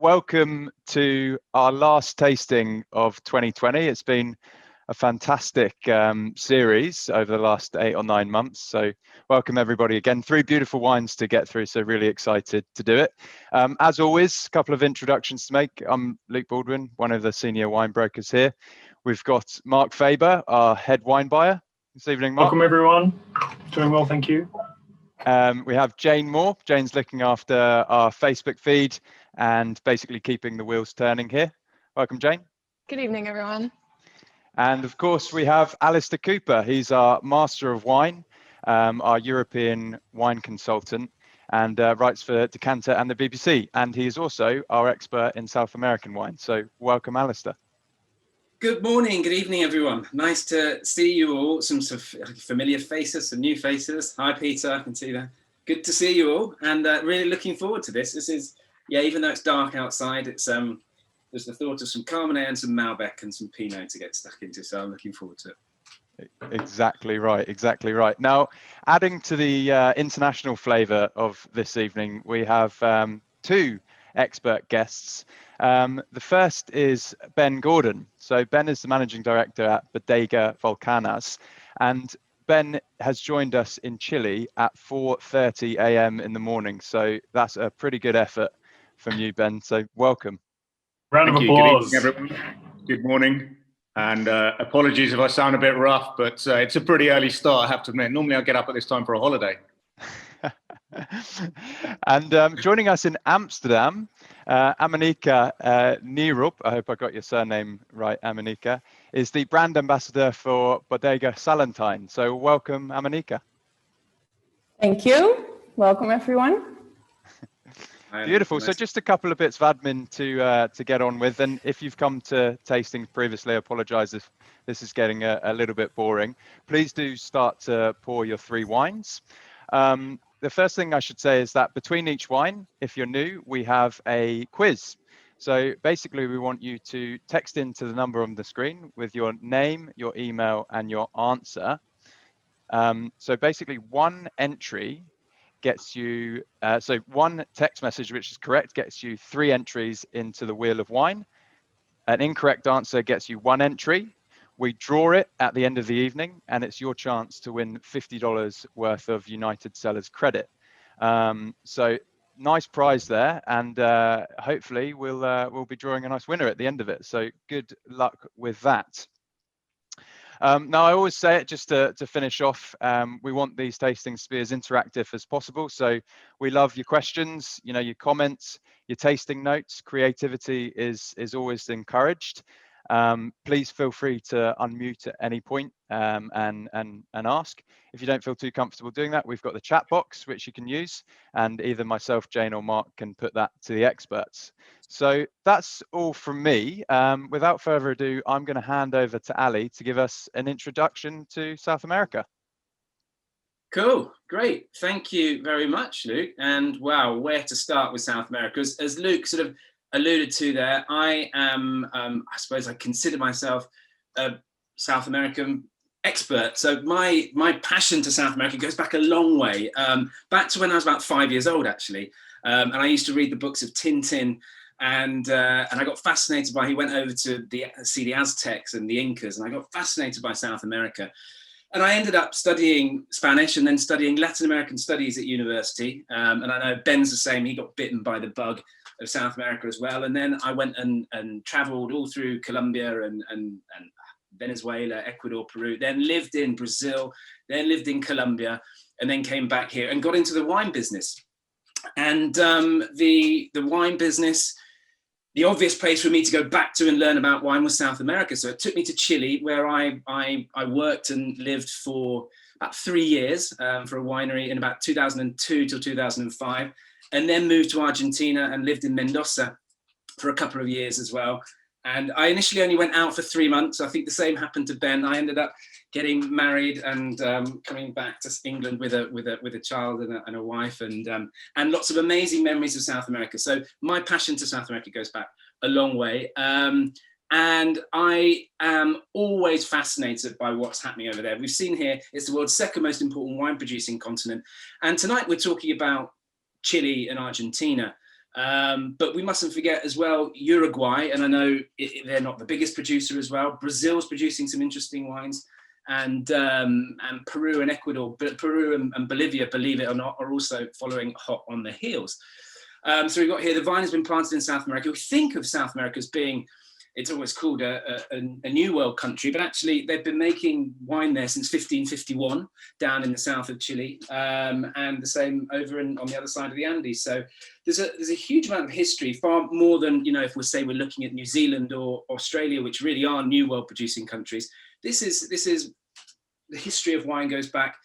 welcome to our last tasting of 2020. It's been a fantastic series over the last 8 or 9 months. So welcome everybody again. 3 beautiful wines to get through, so really excited to do it. As always, a couple of introductions to make. I'm Luke Baldwin, one of the senior wine brokers here. We've got Mark Faber, our head wine buyer. This evening, Mark. Welcome everyone. Doing well, thank you. We have Jane Moore. Jane's looking after our Facebook feed and basically keeping the wheels turning here. Welcome, Jane. Good evening, everyone. And of course, we have Alistair Cooper. He's our Master of Wine, our European wine consultant, and writes for Decanter and the BBC. And he is also our expert in South American wine. So welcome, Alistair. Good morning, good evening, everyone. Nice to see you all. Some familiar faces, some new faces. Hi, Peter, I can see that. Good to see you all, and really looking forward to this. This is, yeah, even though it's dark outside, it's there's the thought of some Cabernet and some Malbec and some Pinot to get stuck into, so I'm looking forward to it. Exactly right, exactly right. Now, adding to the international flavour of this evening, we have 2 expert guests. The first is Ben Gordon. So Ben is the managing director at BODEGAS Volcanas, and Ben has joined us in Chile at 4:30 a.m. in the morning. So that's a pretty good effort from you, Ben. So welcome. Round of applause. Good evening, everyone. Good morning. And apologies if I sound a bit rough, but it's a pretty early start, I have to admit. Normally I get up at this time for a holiday. And joining us in Amsterdam, Amanika Nierup, I hope I got your surname right, Amanika, is the brand ambassador for Bodega SALENTEIN. So welcome, Amanika. Thank you. Welcome, everyone. Beautiful. So just a couple of bits of admin to get on with. And if you've come to tastings previously, I apologize if this is getting a little bit boring. Please do start to pour your 3 wines. The first thing I should say is that between each wine, if you're new, we have a quiz. So basically, we want you to text into the number on the screen with your name, your email, and your answer. So basically, one entry gets you, so one text message which is correct gets you 3 entries into the Wheel of Wine. An incorrect answer gets you 1 entry. We draw it at the end of the evening, and it's your chance to win $50 worth of United Sellers credit. So nice prize there, and hopefully we'll be drawing a nice winner at the end of it. So good luck with that. Now, I always say it just to finish off, we want these tastings to be as interactive as possible. So we love your questions, you know, your comments, your tasting notes. Creativity is always encouraged. Please feel free to unmute at any point and ask. If you don't feel too comfortable doing that, we've got the chat box which you can use, and either myself, Jane, or Mark can put that to the experts. So that's all from me. Without further ado, I'm going to hand over to Ali to give us an introduction to South America. Cool, great. Thank you very much, Luke. And wow, where to start with South America? As Luke sort of alluded to there, I am, I suppose I consider myself a South American expert. So my passion to South America goes back a long way, back to when I was about 5 years old, actually. And I used to read the books of Tintin, and I got fascinated by, he went over to see the Aztecs and the Incas, and I got fascinated by South America. And I ended up studying Spanish and then studying Latin American studies at university. And I know Ben's the same, he got bitten by the bug of South America as well. And then I went and traveled all through Colombia and Venezuela, Ecuador, Peru, then lived in Brazil, then lived in Colombia, and then came back here and got into the wine business. And the wine business, the obvious place for me to go back to and learn about wine was South America. So it took me to Chile, where I worked and lived for about 3 years for a winery in about 2002 till 2005, and then moved to Argentina and lived in Mendoza for a couple of years as well. And I initially only went out for 3 months. I think the same happened to Ben. I ended up getting married and coming back to England with a child and a wife, and lots of amazing memories of South America. So my passion to South America goes back a long way. And I am always fascinated by what's happening over there. We've seen here, it's the world's second most important wine producing continent. And tonight we're talking about Chile and Argentina. But we mustn't forget as well Uruguay, and I know they're not the biggest producer as well. Brazil's producing some interesting wines, and Peru and Ecuador, but Peru and Bolivia, believe it or not, are also following hot on the heels. So we've got here, the vine has been planted in South America. We think of South America as being, it's always called a new world country, but actually they've been making wine there since 1551 down in the south of Chile, and the same over on the other side of the Andes. So there's a huge amount of history, far more than, if we say we're looking at New Zealand or Australia, which really are new world producing countries. This is the history of wine goes back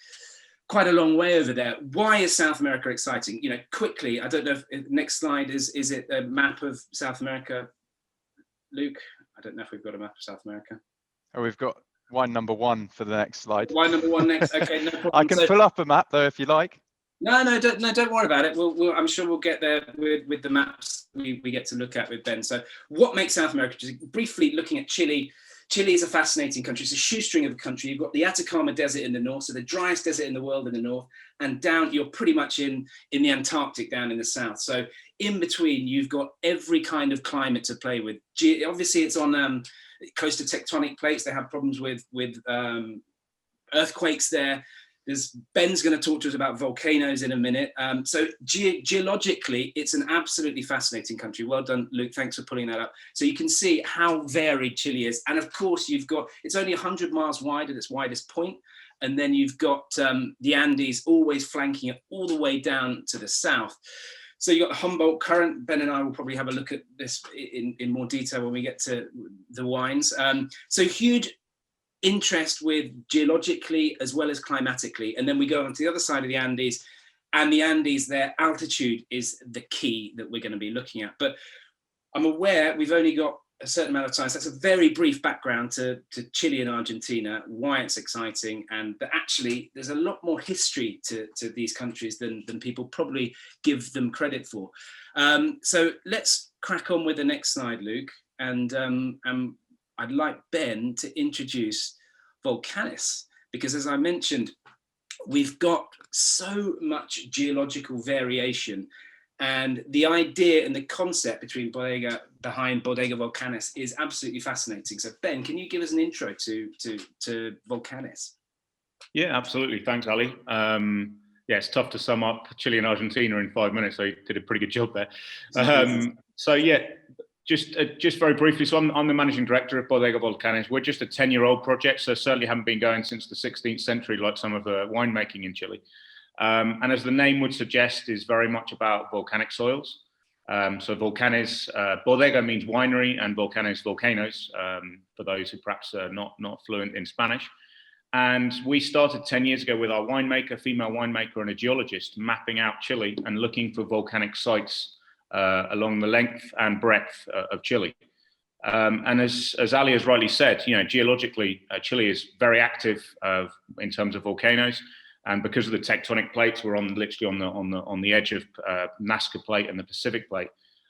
quite a long way over there. Why is South America exciting? Quickly, I don't know if next slide is it a map of South America? Luke, I don't know if we've got a map of South America. Oh, we've got wine number 1 for the next slide. Wine number 1 next. Okay, no problem. I can pull up a map though if you like. No, don't worry about it. I'm sure we'll get there with the maps we get to look at with Ben. So, what makes South America? Just briefly looking at Chile. Chile is a fascinating country. It's a shoestring of a country. You've got the Atacama Desert in the north, so the driest desert in the world in the north, and down you're pretty much in the Antarctic down in the south. So in between, you've got every kind of climate to play with. Obviously, it's on coast of tectonic plates. They have problems with earthquakes there. Ben's going to talk to us about volcanoes in a minute. So geologically, it's an absolutely fascinating country. Well done, Luke. Thanks for pulling that up. So you can see how varied Chile is. And of course, it's only 100 miles wide at its widest point. And then you've got the Andes always flanking it all the way down to the south. So you've got the Humboldt Current. Ben and I will probably have a look at this in more detail when we get to the wines. So huge interest with geologically as well as climatically, and then we go on to the other side of the Andes, and the Andes, their altitude is the key that we're going to be looking at. But I'm aware we've only got a certain amount of time, so that's a very brief background to Chile and Argentina, why it's exciting, and that actually there's a lot more history to these countries than people probably give them credit for. So let's crack on with the next slide, Luke, and I'd like Ben to introduce Volcanis, because as I mentioned, we've got so much geological variation, and the idea and the concept behind Bodega Volcanis is absolutely fascinating. So Ben, can you give us an intro to Volcanis? Yeah, absolutely. Thanks, Ali. Yeah, it's tough to sum up Chile and Argentina in 5 minutes, so you did a pretty good job there. So yeah, just very briefly, so I'm the managing director of Bodega Volcanis. We're just a 10-year-old project, so certainly haven't been going since the 16th century like some of the winemaking in Chile. And as the name would suggest, is very much about volcanic soils. So Volcanis, bodega means winery, and Volcanis, volcanoes, for those who perhaps are not fluent in Spanish. And we started 10 years ago with our winemaker, female winemaker, and a geologist, mapping out Chile and looking for volcanic sites along the length and breadth of Chile. And as Ali has rightly said, geologically, Chile is very active in terms of volcanoes. And because of the tectonic plates, we're literally on the edge of Nazca Plate and the Pacific Plate.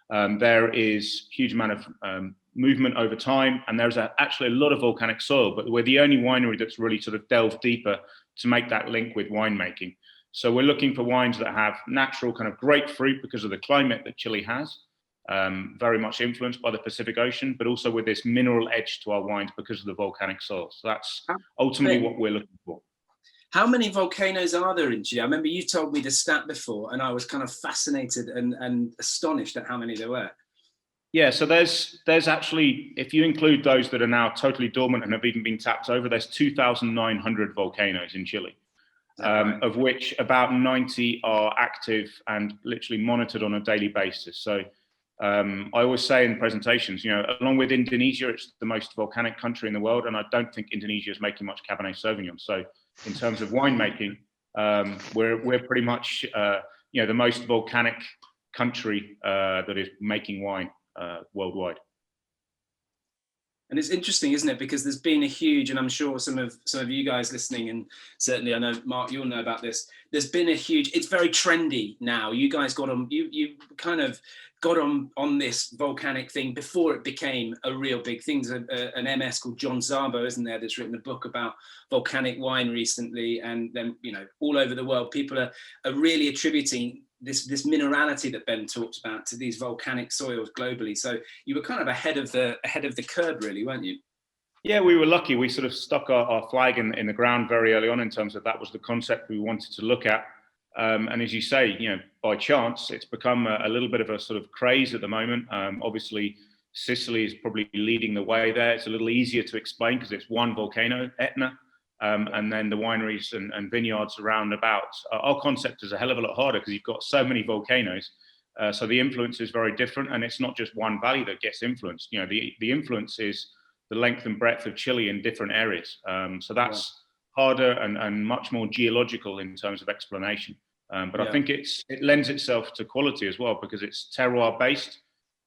There is a huge amount of movement over time, and there's actually a lot of volcanic soil, but we're the only winery that's really sort of delved deeper to make that link with winemaking. So we're looking for wines that have natural kind of grapefruit because of the climate that Chile has, very much influenced by the Pacific Ocean, but also with this mineral edge to our wines because of the volcanic soil. So that's ultimately what we're looking for. How many volcanoes are there in Chile? I remember you told me the stat before, and I was kind of fascinated and astonished at how many there were. Yeah, so there's actually, if you include those that are now totally dormant and have even been tapped over, there's 2,900 volcanoes in Chile, of which about 90 are active and literally monitored on a daily basis. So I always say in presentations, along with Indonesia, it's the most volcanic country in the world, and I don't think Indonesia is making much Cabernet Sauvignon. So in terms of winemaking, we're pretty much the most volcanic country that is making wine worldwide. And it's interesting, isn't it? Because there's been a huge, and I'm sure some of you guys listening, and certainly I know Mark, you'll know about this. There's been a huge. It's very trendy now. You guys got on. You kind of got on this volcanic thing before it became a real big thing. There's an MS called John Szabo, isn't there? That's written a book about volcanic wine recently, and then all over the world, people are really attributing this minerality that Ben talked about to these volcanic soils globally. So you were kind of ahead of the curve, really, weren't you? Yeah, we were lucky. We sort of stuck our flag in the ground very early on in terms of that was the concept we wanted to look at. And as you say, by chance, it's become a little bit of a sort of craze at the moment. Obviously, Sicily is probably leading the way there. It's a little easier to explain because it's one volcano, Etna, and then the wineries and vineyards around about. Our concept is a hell of a lot harder because you've got so many volcanoes. So the influence is very different, and it's not just one valley that gets influenced. The influence is the length and breadth of Chile in different areas. So that's harder and much more geological in terms of explanation. But I think it lends itself to quality as well because it's terroir based.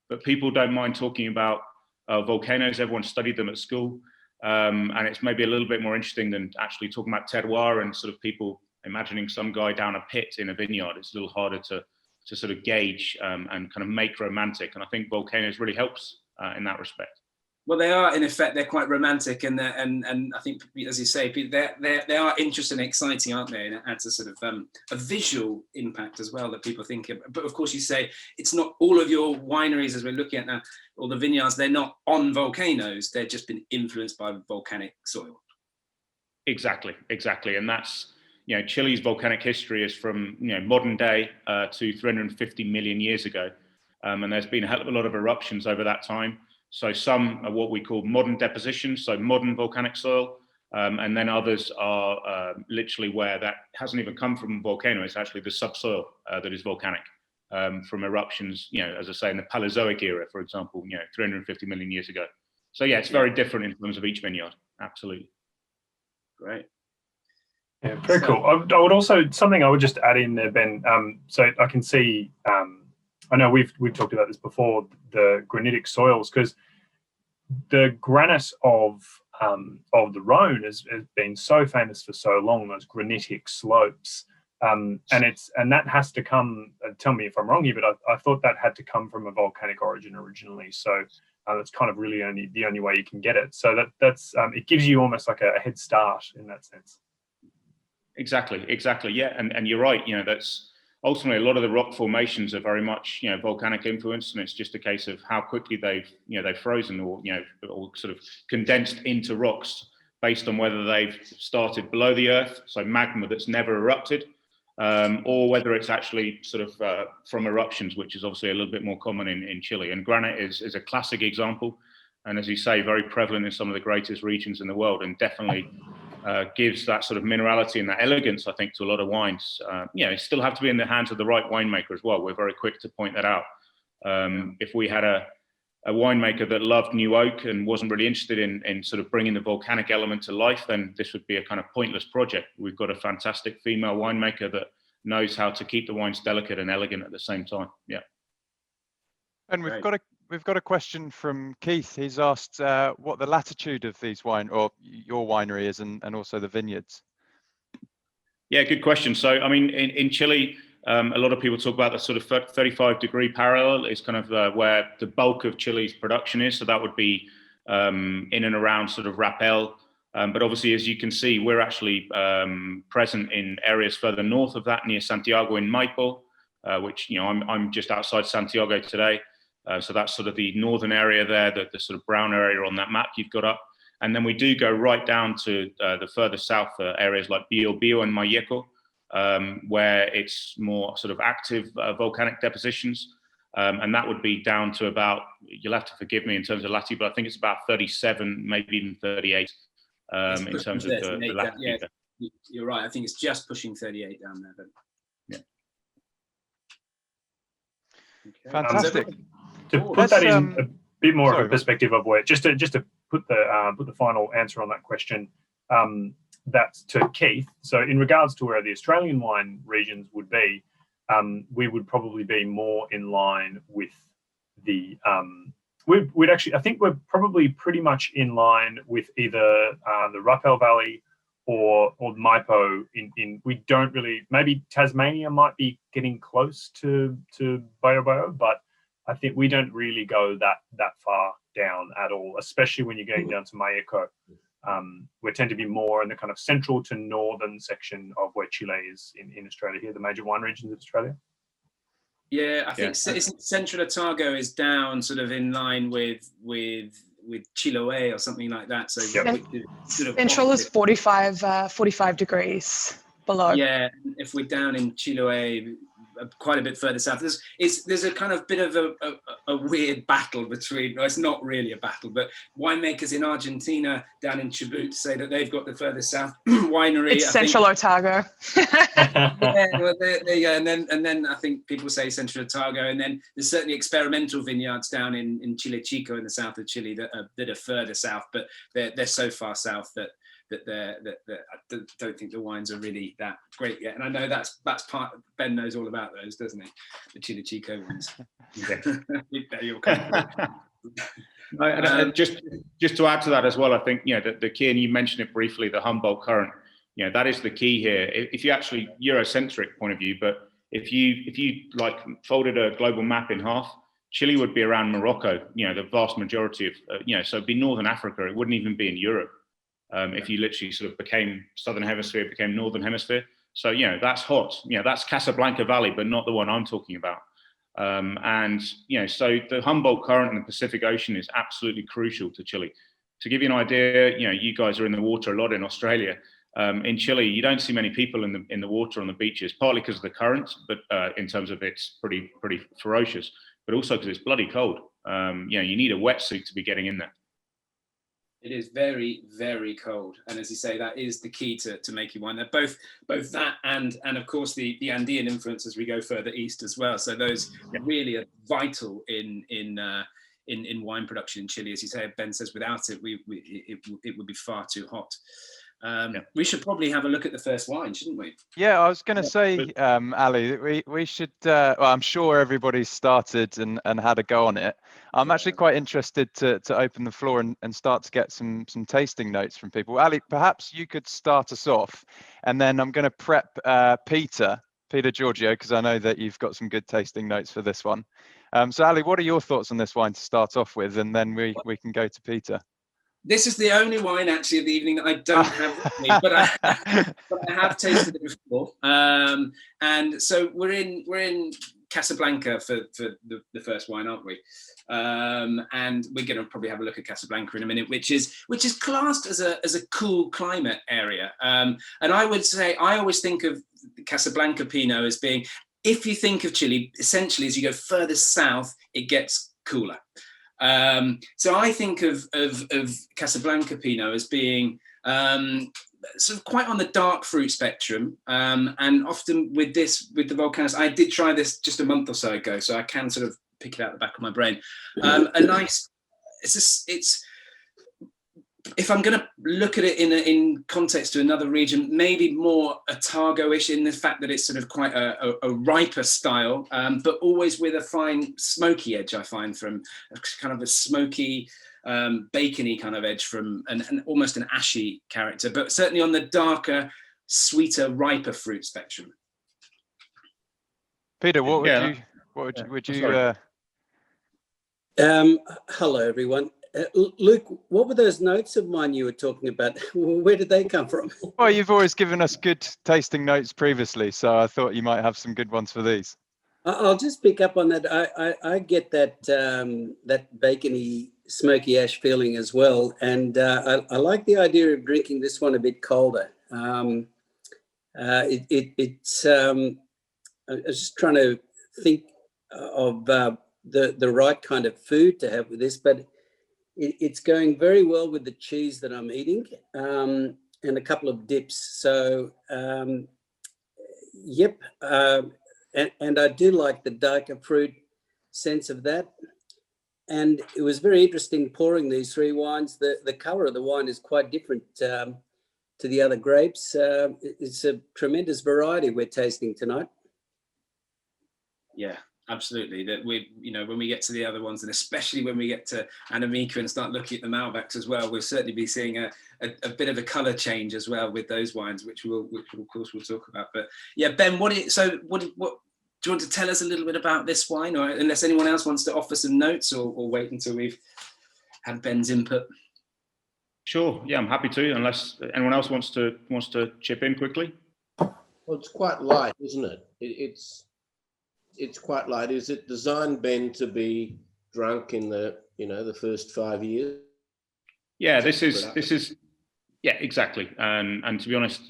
But people don't mind talking about volcanoes. Everyone studied them at school. And it's maybe a little bit more interesting than actually talking about terroir and sort of people imagining some guy down a pit in a vineyard. It's a little harder to sort of gauge and kind of make romantic. And I think volcanoes really helps in that respect. Well, they are, in effect, they're quite romantic, and I think, as you say, they are interesting and exciting, aren't they? And it adds a sort of a visual impact as well that people think of. But of course, you say it's not all of your wineries, as we're looking at now, or the vineyards, they're not on volcanoes. They've just been influenced by volcanic soil. Exactly. And that's, Chile's volcanic history is from, modern day to 350 million years ago. And there's been a hell of a lot of eruptions over that time. So some are what we call modern depositions, so modern volcanic soil, and then others are literally where that hasn't even come from a volcano. It's actually the subsoil that is volcanic from eruptions, as I say, in the Paleozoic era, for example, 350 million years ago. So yeah, it's very different in terms of each vineyard. Absolutely. Great. Yeah, very cool. I would also, something I would just add in there, Ben, so I can see, I know we've talked about this before, the granitic soils, because the granite of the Rhone has been so famous for so long, those granitic slopes, and that has to come. Tell me if I'm wrong here, but I thought that had to come from a volcanic origin originally. So that's kind of really the only way you can get it. So that's it gives you almost like a head start in that sense. Exactly. Yeah, and you're right. That's ultimately a lot of the rock formations are very much volcanic influence, and it's just a case of how quickly they've frozen or or sort of condensed into rocks based on whether they've started below the earth, so magma that's never erupted, or whether it's actually sort of from eruptions, which is obviously a little bit more common in Chile. And granite is a classic example, and as you say, very prevalent in some of the greatest regions in the world, and definitely gives that sort of minerality and that elegance, I think, to a lot of wines. You still have to be in the hands of the right winemaker as well. We're very quick to point that out. If we had a winemaker that loved new oak and wasn't really interested in sort of bringing the volcanic element to life, then this would be a kind of pointless project. We've got a fantastic female winemaker that knows how to keep the wines delicate and elegant at the same time. Yeah. And we've got a question from Keith. He's asked what the latitude of these your winery is, and also the vineyards. Yeah, good question. So, I mean, in Chile, a lot of people talk about the sort of 35-degree parallel is kind of where the bulk of Chile's production is. So that would be in and around sort of Rapel. But obviously, as you can see, we're actually present in areas further north of that, near Santiago in Maipo, which, I'm just outside Santiago today. So that's sort of the northern area there, the sort of brown area on that map you've got up. And then we do go right down to the further south areas like Bio and Malleco, where it's more sort of active volcanic depositions. And that would be down to about, you'll have to forgive me in terms of latitude, but I think it's about 37, maybe even 38 in terms of the latitude. Yeah, you're right. I think it's just pushing 38 down there. But... Yeah. Okay. Fantastic. To put that in a bit more of a perspective of where, just to put the final answer on that question, that's to Keith. So in regards to where the Australian wine regions would be, we would probably be more in line with the we'd actually, I think we're probably pretty much in line with either the Rapel Valley or Maipo. We don't really, maybe Tasmania might be getting close to Bio, but I think we don't really go that far down at all, especially when you're going down to Malleco. We tend to be more in the kind of central to northern section of where Chile is in Australia here, the major wine regions of Australia. Yeah, I think Central Otago is down sort of in line with Chiloé or something like that. So Central is 45 degrees below. Yeah, if we're down in Chiloé, quite a bit further south, there's a kind of bit of a weird battle between, well, it's not really a battle, but winemakers in Argentina down in Chubut say that they've got the furthest south winery. It's Central Otago. Yeah, well, there you go. And then I think people say Central Otago, and then there's certainly experimental vineyards down in Chile Chico in the south of Chile that are further south, but they're so far south that I don't think the wines are really that great yet. And I know that's part. Ben knows all about those, doesn't he? The Chile Chico ones. Just to add to that as well, I think the key, and you mentioned it briefly, the Humboldt Current. That is the key here. If you actually Eurocentric point of view, but if you like folded a global map in half, Chile would be around Morocco. The vast majority of so it'd be Northern Africa. It wouldn't even be in Europe. If you literally sort of became Southern Hemisphere, became Northern Hemisphere. So, that's hot. That's Casablanca Valley, but not the one I'm talking about. So the Humboldt Current in the Pacific Ocean is absolutely crucial to Chile. To give you an idea, you guys are in the water a lot in Australia. In Chile, you don't see many people in the water on the beaches, partly because of the current, but in terms of it's pretty ferocious, but also because it's bloody cold. You need a wetsuit to be getting in there. It is very, very cold, and as you say, that is the key to making wine. They're both that and of course the Andean influence as we go further east as well. So those really are vital in wine production in Chile. As you say, Ben says, without it, it would be far too hot. We should probably have a look at the first wine, shouldn't we? Yeah, I was going to say, Ali, we should. Well, I'm sure everybody's started and had a go on it. I'm actually quite interested to open the floor and start to get some tasting notes from people. Ali, perhaps you could start us off, and then I'm going to prep Peter Giorgio, because I know that you've got some good tasting notes for this one. So Ali, what are your thoughts on this wine to start off with, and then we can go to Peter. This is the only wine actually of the evening that I don't have with me, but I have tasted it before. And so we're in Casablanca for the first wine, aren't we? And we're going to probably have a look at Casablanca in a minute, which is classed as a cool climate area. And I would say I always think of Casablanca Pinot as being, if you think of Chile, essentially as you go further south, it gets cooler. So I think of Casablanca Pinot as being sort of quite on the dark fruit spectrum, and often with the volcanos, I did try this just a month or so ago, so I can sort of pick it out the back of my brain. It's if I'm going to look at it in context to another region, maybe more Otago-ish in the fact that it's sort of quite a riper style, but always with a fine smoky edge, I find, from kind of a smoky, bacony kind of edge from an almost an ashy character, but certainly on the darker, sweeter, riper fruit spectrum. Peter, what would you? Hello, everyone. Luke, what were those notes of mine you were talking about? Where did they come from? Well, you've always given us good tasting notes previously, so I thought you might have some good ones for these. I'll just pick up on that. I get that that bacony, smoky ash feeling as well, and I like the idea of drinking this one a bit colder. I was just trying to think of the right kind of food to have with this, but it's going very well with the cheese that I'm eating, and a couple of dips. So, yep. And I do like the darker fruit sense of that. And it was very interesting pouring these three wines. The color of the wine is quite different to the other grapes. It's a tremendous variety we're tasting tonight. Yeah. Absolutely, that when we get to the other ones, and especially when we get to Anamika and start looking at the Malbecs as well, we'll certainly be seeing a bit of a colour change as well with those wines, which of course we'll talk about. But yeah, Ben, what do you want to tell us a little bit about this wine, or unless anyone else wants to offer some notes, or wait until we've had Ben's input? Sure, yeah, I'm happy to, unless anyone else wants to chip in quickly. Well, it's quite light, isn't it? it's quite light. Is it designed, Ben, to be drunk in the the first 5 years? Yeah, this is yeah, exactly. And to be honest,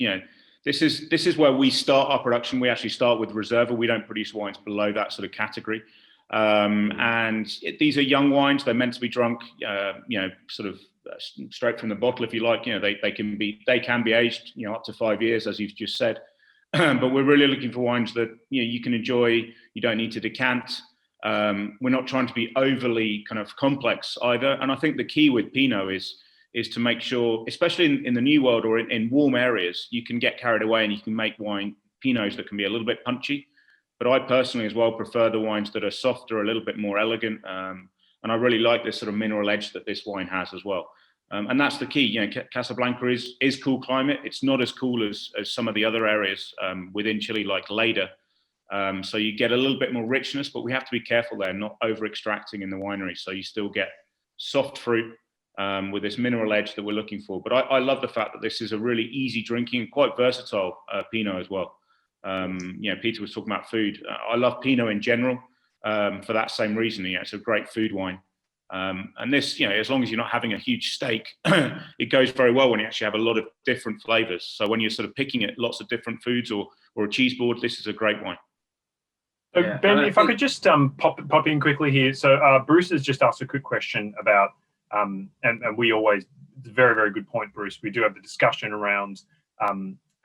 this is where we start our production. We actually start with reserva. We don't produce wines below that sort of category. These are young wines. They're meant to be drunk, sort of straight from the bottle, if you like. They can be aged, up to 5 years, as you've just said. But we're really looking for wines that you can enjoy. You don't need to decant. We're not trying to be overly kind of complex either. And I think the key with Pinot is to make sure, especially in the New World or in warm areas, you can get carried away and you can make Pinots that can be a little bit punchy. But I personally as well prefer the wines that are softer, a little bit more elegant. And I really like this sort of mineral edge that this wine has as well. And that's the key. Casablanca is cool climate. It's not as cool as some of the other areas within Chile, like Lleida. So you get a little bit more richness, but we have to be careful there, not over extracting in the winery. So you still get soft fruit with this mineral edge that we're looking for. But I love the fact that this is a really easy drinking, quite versatile Pinot as well. Peter was talking about food. I love Pinot in general for that same reason. It's a great food wine. And this, as long as you're not having a huge steak, it goes very well when you actually have a lot of different flavors. So when you're sort of picking at lots of different foods or a cheese board, this is a great wine. So Ben, if I could just pop in quickly here. So Bruce has just asked a quick question about, and we always, very, very good point, Bruce. We do have the discussion around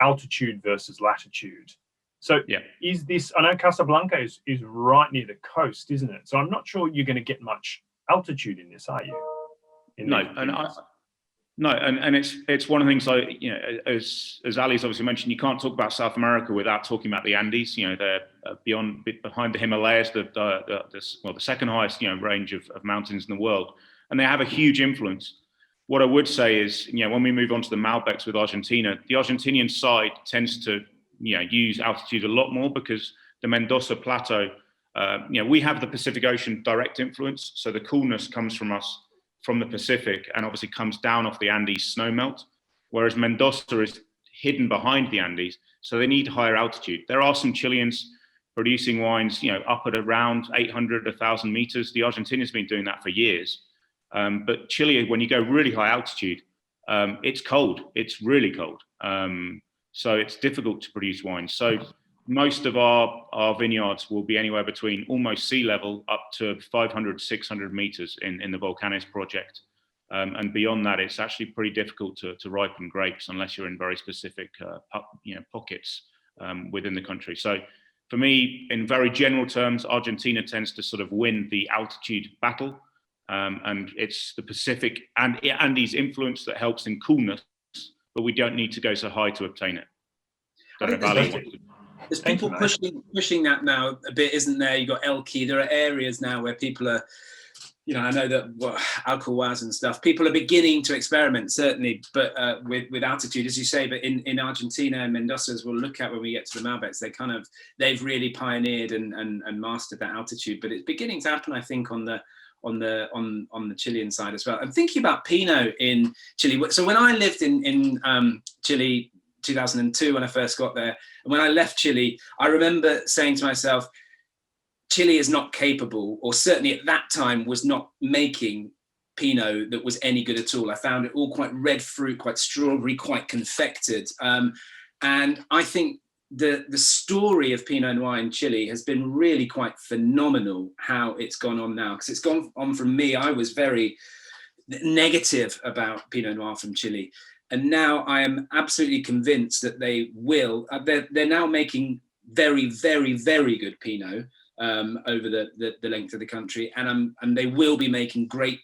altitude versus latitude. So is this, I know Casablanca is right near the coast, isn't it? So I'm not sure you're going to get much altitude in this, are you? No, and it's one of the things as Ali's obviously mentioned, you can't talk about South America without talking about the Andes. They're behind the Himalayas, the second highest range of mountains in the world, and they have a huge influence. What I would say is, when we move on to the Malbecs with Argentina, the Argentinian side tends to use altitude a lot more because the Mendoza Plateau, we have the Pacific Ocean direct influence, so the coolness comes from us from the Pacific and obviously comes down off the Andes snowmelt, whereas Mendoza is hidden behind the Andes, so they need higher altitude. There are some Chileans producing wines, up at around 800, 1,000 meters. The Argentinians have been doing that for years. But Chile, when you go really high altitude, it's cold. It's really cold. So it's difficult to produce wine. So most of our vineyards will be anywhere between almost sea level up to 500, 600 meters in the Volcanes project. And beyond that, it's actually pretty difficult to ripen grapes unless you're in very specific pockets within the country. So for me, in very general terms, Argentina tends to sort of win the altitude battle. And it's the Pacific and Andes influence that helps in coolness, but we don't need to go so high to obtain it. There's people pushing that now a bit, isn't there? You've got Elqui. There are areas now where people are, I know that Alcahuas and stuff, people are beginning to experiment, certainly, but with altitude, as you say. But in Argentina and Mendoza, as we'll look at when we get to the Malbecs, they've really pioneered and mastered that altitude. But it's beginning to happen, I think, on the Chilean side as well. I'm thinking about Pinot in Chile. So when I lived in Chile, 2002, when I first got there, and when I left Chile, I remember saying to myself, Chile is not capable, or certainly at that time was not making Pinot that was any good at all. I found it all quite red fruit, quite strawberry, quite confected. And I think the story of Pinot Noir in Chile has been really quite phenomenal, how it's gone on now. Because it's gone on from me, I was very negative about Pinot Noir from Chile. And now I am absolutely convinced that they will. They're now making very, very, very good Pinot over the length of the country, and they will be making great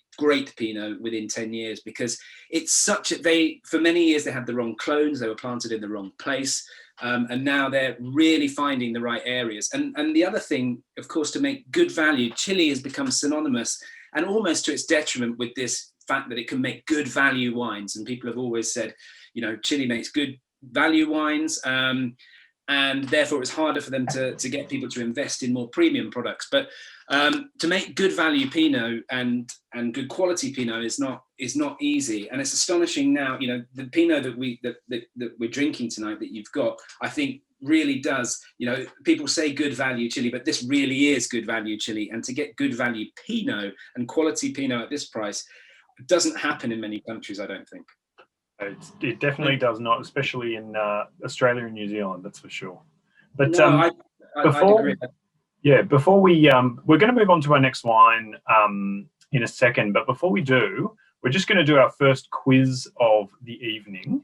Pinot within 10 years, because it's such a, for many years they had the wrong clones, they were planted in the wrong place, and now they're really finding the right areas. And the other thing, of course, to make good value, Chile has become synonymous and almost to its detriment with this fact that it can make good value wines. And people have always said, Chile makes good value wines, and therefore it's harder for them to get people to invest in more premium products. But to make good value Pinot and good quality Pinot is not easy. And it's astonishing now, the Pinot that we're drinking tonight that you've got, I think really does, people say good value Chile, but this really is good value Chile. And to get good value Pinot and quality Pinot at this price doesn't happen in many countries, I don't think. It definitely does not, especially in Australia and New Zealand, that's for sure. But no, before, I'd agree. Yeah, before we're going to move on to our next wine in a second, but before we do, we're just going to do our first quiz of the evening.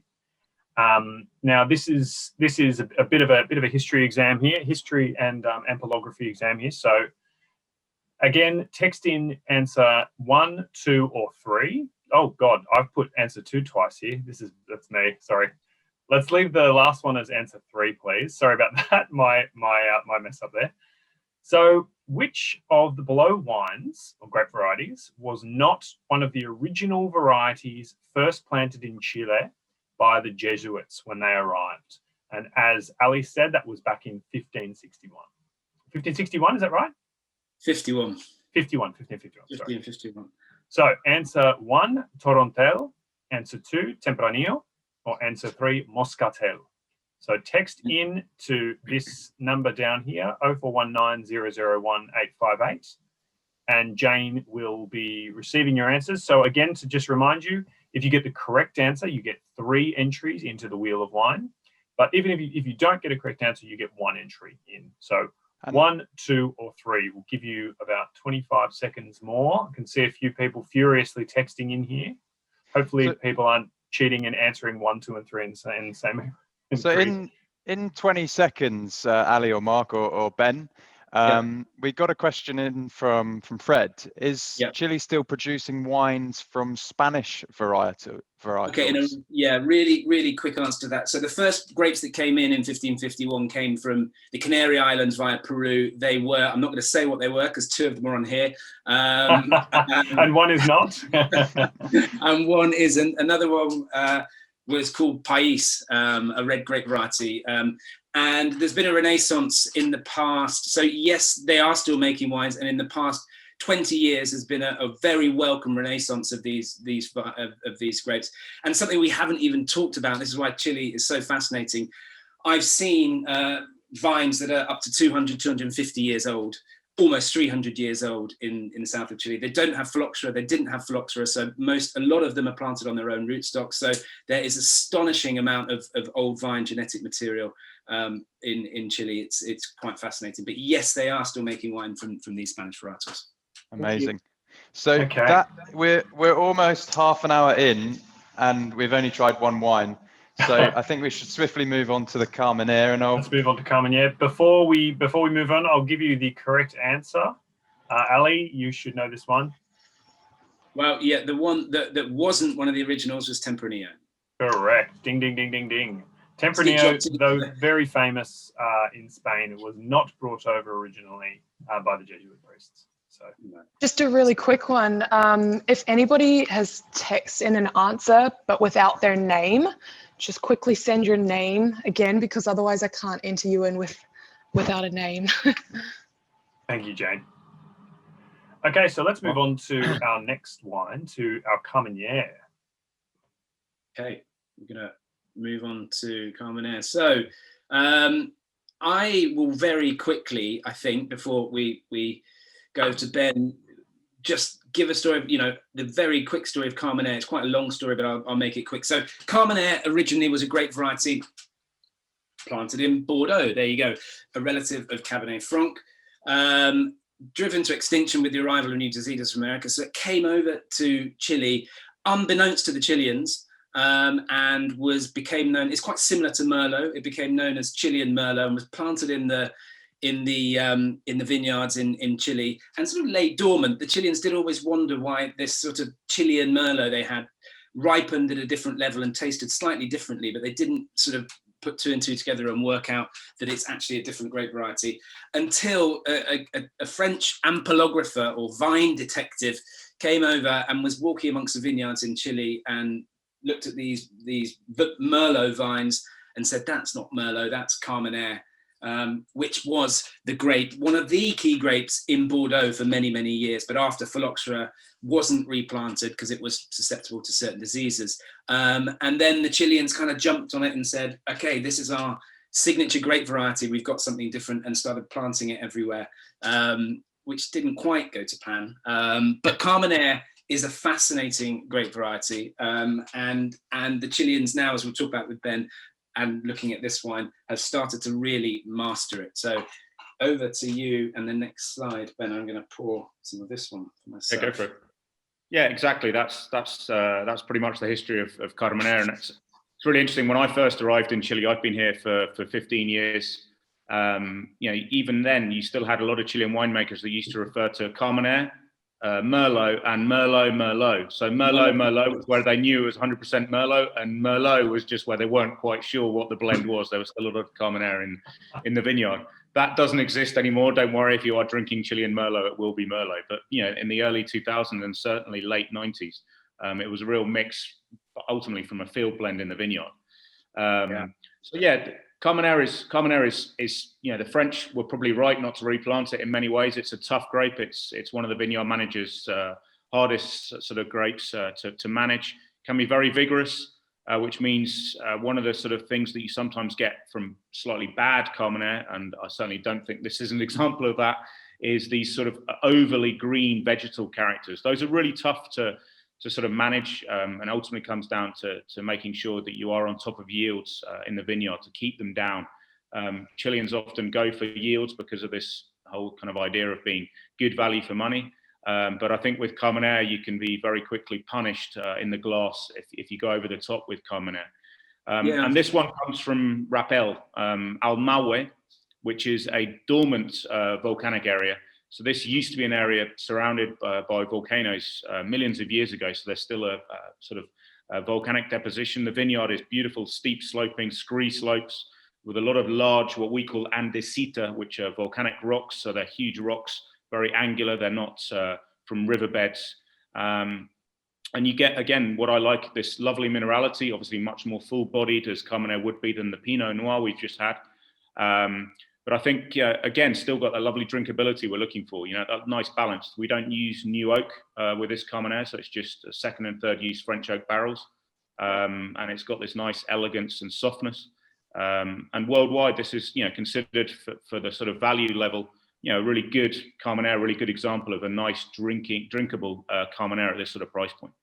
Now, this is a bit of a history exam here, history and ampelography exam here. So, again, text in answer 1, 2, or 3. Oh God, I've put answer 2 twice here. That's me. Sorry. Let's leave the last one as answer 3, please. Sorry about that. My mess up there. So, which of the below wines or grape varieties was not one of the original varieties first planted in Chile by the Jesuits when they arrived? And as Ali said, that was back in 1561. 1561, is that right? 51. 1551. 1551. So answer 1, Torontel. Answer 2, Tempranillo. Or answer 3, Moscatel. So text in to this number down here, 0419 001 858. And Jane will be receiving your answers. So again, to just remind you, if you get the correct answer, you get 3 entries into the Wheel of Wine. But even if you don't get a correct answer, you get 1 entry in. So 1, 2, or 3 will give you about 25 seconds more. I can see a few people furiously texting in here. Hopefully people aren't cheating and answering 1, 2, and 3 in the same. So in 20 seconds, Ali or Mark or Ben, we got a question in from Fred. Is Chile still producing wines from Spanish varietals? Okay, really, really quick answer to that. So the first grapes that came in 1551 came from the Canary Islands via Peru. They were, I'm not going to say what they were because 2 of them are on here. And one is not. And one isn't. Another one was called País, a red grape variety. And there's been a renaissance in the past. So yes, they are still making wines. And in the past 20 years has been a very welcome renaissance of these grapes. And something we haven't even talked about. This is why Chile is so fascinating. I've seen vines that are up to 200, 250 years old, almost 300 years old in the south of Chile. They don't have phylloxera. They didn't have phylloxera. So a lot of them are planted on their own rootstock. So there is astonishing amount of old vine genetic material in Chile. It's quite fascinating. But yes, they are still making wine from these Spanish varietals. Amazing. So that we're almost half an hour in, and we've only tried 1 wine. So I think we should swiftly move on to the Carmenere, and let's move on to Carmenere. Before we move on, I'll give you the correct answer. Ali, you should know this one. Well, yeah, the one that wasn't one of the originals was Tempranillo. Correct. Ding, ding, ding, ding, ding. Tempranillo, though very famous in Spain, it was not brought over originally by the Jesuit priests. So, just a really quick one. If anybody has text in an answer but without their name, just quickly send your name again, because otherwise I can't enter you in without a name. Thank you, Jane. Okay, so let's move on to our next wine, to our Carmenere. Okay, we're going to move on to Carmenere. So I will very quickly, I think, before we go to Ben, just give a story of, the very quick story of Carmenere. It's quite a long story, but I'll make it quick. So Carmenere originally was a grape variety planted in Bordeaux. There you go, a relative of Cabernet Franc, driven to extinction with the arrival of new diseases from America. So it came over to Chile, unbeknownst to the Chileans, and became known. It's quite similar to Merlot. It became known as Chilean Merlot and was planted in the vineyards in Chile and sort of lay dormant. The Chileans did always wonder why this sort of Chilean Merlot they had ripened at a different level and tasted slightly differently, but they didn't sort of put 2 and 2 together and work out that it's actually a different grape variety until a French ampelographer or vine detective came over and was walking amongst the vineyards in Chile and looked at these Merlot vines and said, that's not Merlot, that's Carmenere. Which was the grape, one of the key grapes in Bordeaux for many, many years, but after phylloxera wasn't replanted because it was susceptible to certain diseases. And then the Chileans kind of jumped on it and said, okay, this is our signature grape variety, we've got something different, and started planting it everywhere, which didn't quite go to plan. But Carmenere is a fascinating grape variety, and the Chileans now, as we'll talk about with Ben, and looking at this wine, have started to really master it. So over to you, and the next slide, Ben. I'm going to pour some of this one for myself. Yeah, go for it. Yeah, exactly. That's pretty much the history of Carmenere, and it's really interesting. When I first arrived in Chile, I've been here for 15 years. Even then, you still had a lot of Chilean winemakers that used to refer to Carmenere, Merlot, and Merlot. So Merlot was where they knew it was 100% Merlot, and Merlot was just where they weren't quite sure what the blend was. There was still a lot of Carmenere in the vineyard. That doesn't exist anymore. Don't worry, if you are drinking Chilean Merlot, it will be Merlot. But in the early 2000s and certainly late 90s, it was a real mix, ultimately from a field blend in the vineyard. Carmenere is the French were probably right not to replant it in many ways. It's a tough grape. It's one of the vineyard managers' hardest sort of grapes to manage. Can be very vigorous, which means one of the sort of things that you sometimes get from slightly bad Carmenere, and I certainly don't think this is an example of that, is these sort of overly green vegetal characters. Those are really tough to sort of manage, and ultimately comes down to making sure that you are on top of yields in the vineyard to keep them down. Chileans often go for yields because of this whole kind of idea of being good value for money. But I think with Carmenere, you can be very quickly punished in the glass if you go over the top with Carmenere. And this one comes from Rapel, Almaue, which is a dormant volcanic area. So this used to be an area surrounded by volcanoes millions of years ago. So there's still a sort of volcanic deposition. The vineyard is beautiful, steep sloping, scree slopes with a lot of large, what we call andesita, which are volcanic rocks. So they're huge rocks, very angular. They're not from riverbeds. And you get, again, what I like, this lovely minerality, obviously much more full-bodied as Carmenere would be than the Pinot Noir we've just had. But I think, again, still got that lovely drinkability we're looking for, that nice balance. We don't use new oak with this Carmenere, so it's just a second and third use French oak barrels. And it's got this nice elegance and softness. And worldwide, this is, considered for the sort of value level, really good Carmenere, really good example of a nice drinkable Carmenere at this sort of price point.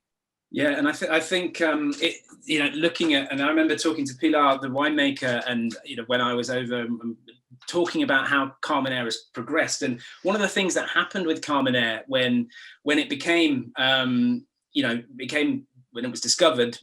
Yeah, and I think looking at, and I remember talking to Pilar, the winemaker, and when I was over talking about how Carmenere has progressed, and one of the things that happened with Carmenere when it became when it was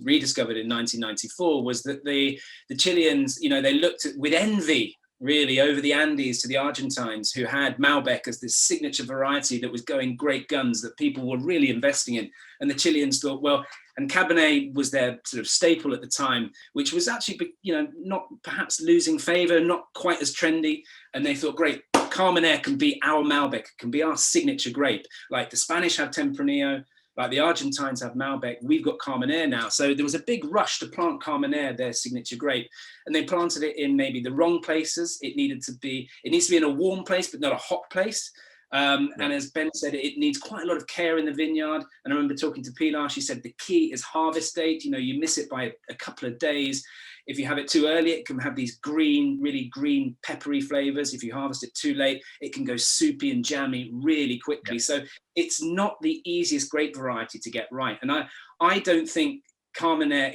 rediscovered in 1994, was that the Chileans, they looked at with envy really over the Andes to the Argentines, who had Malbec as this signature variety that was going great guns that people were really investing in. And the Chileans thought, well, and Cabernet was their sort of staple at the time, which was actually, not perhaps losing favor, not quite as trendy. And they thought, great, Carmenere can be our Malbec, can be our signature grape. Like the Spanish have Tempranillo, like the Argentines have Malbec, we've got Carmenere now. So there was a big rush to plant Carmenere, their signature grape, and they planted it in maybe the wrong places. It needs to be in a warm place, but not a hot place. And as Ben said, it needs quite a lot of care in the vineyard. And I remember talking to Pilar, she said the key is harvest date. You miss it by a couple of days. If you have it too early, it can have these really green, peppery flavors. If you harvest it too late, it can go soupy and jammy really quickly. Yeah. So it's not the easiest grape variety to get right. And I don't think Carmenere,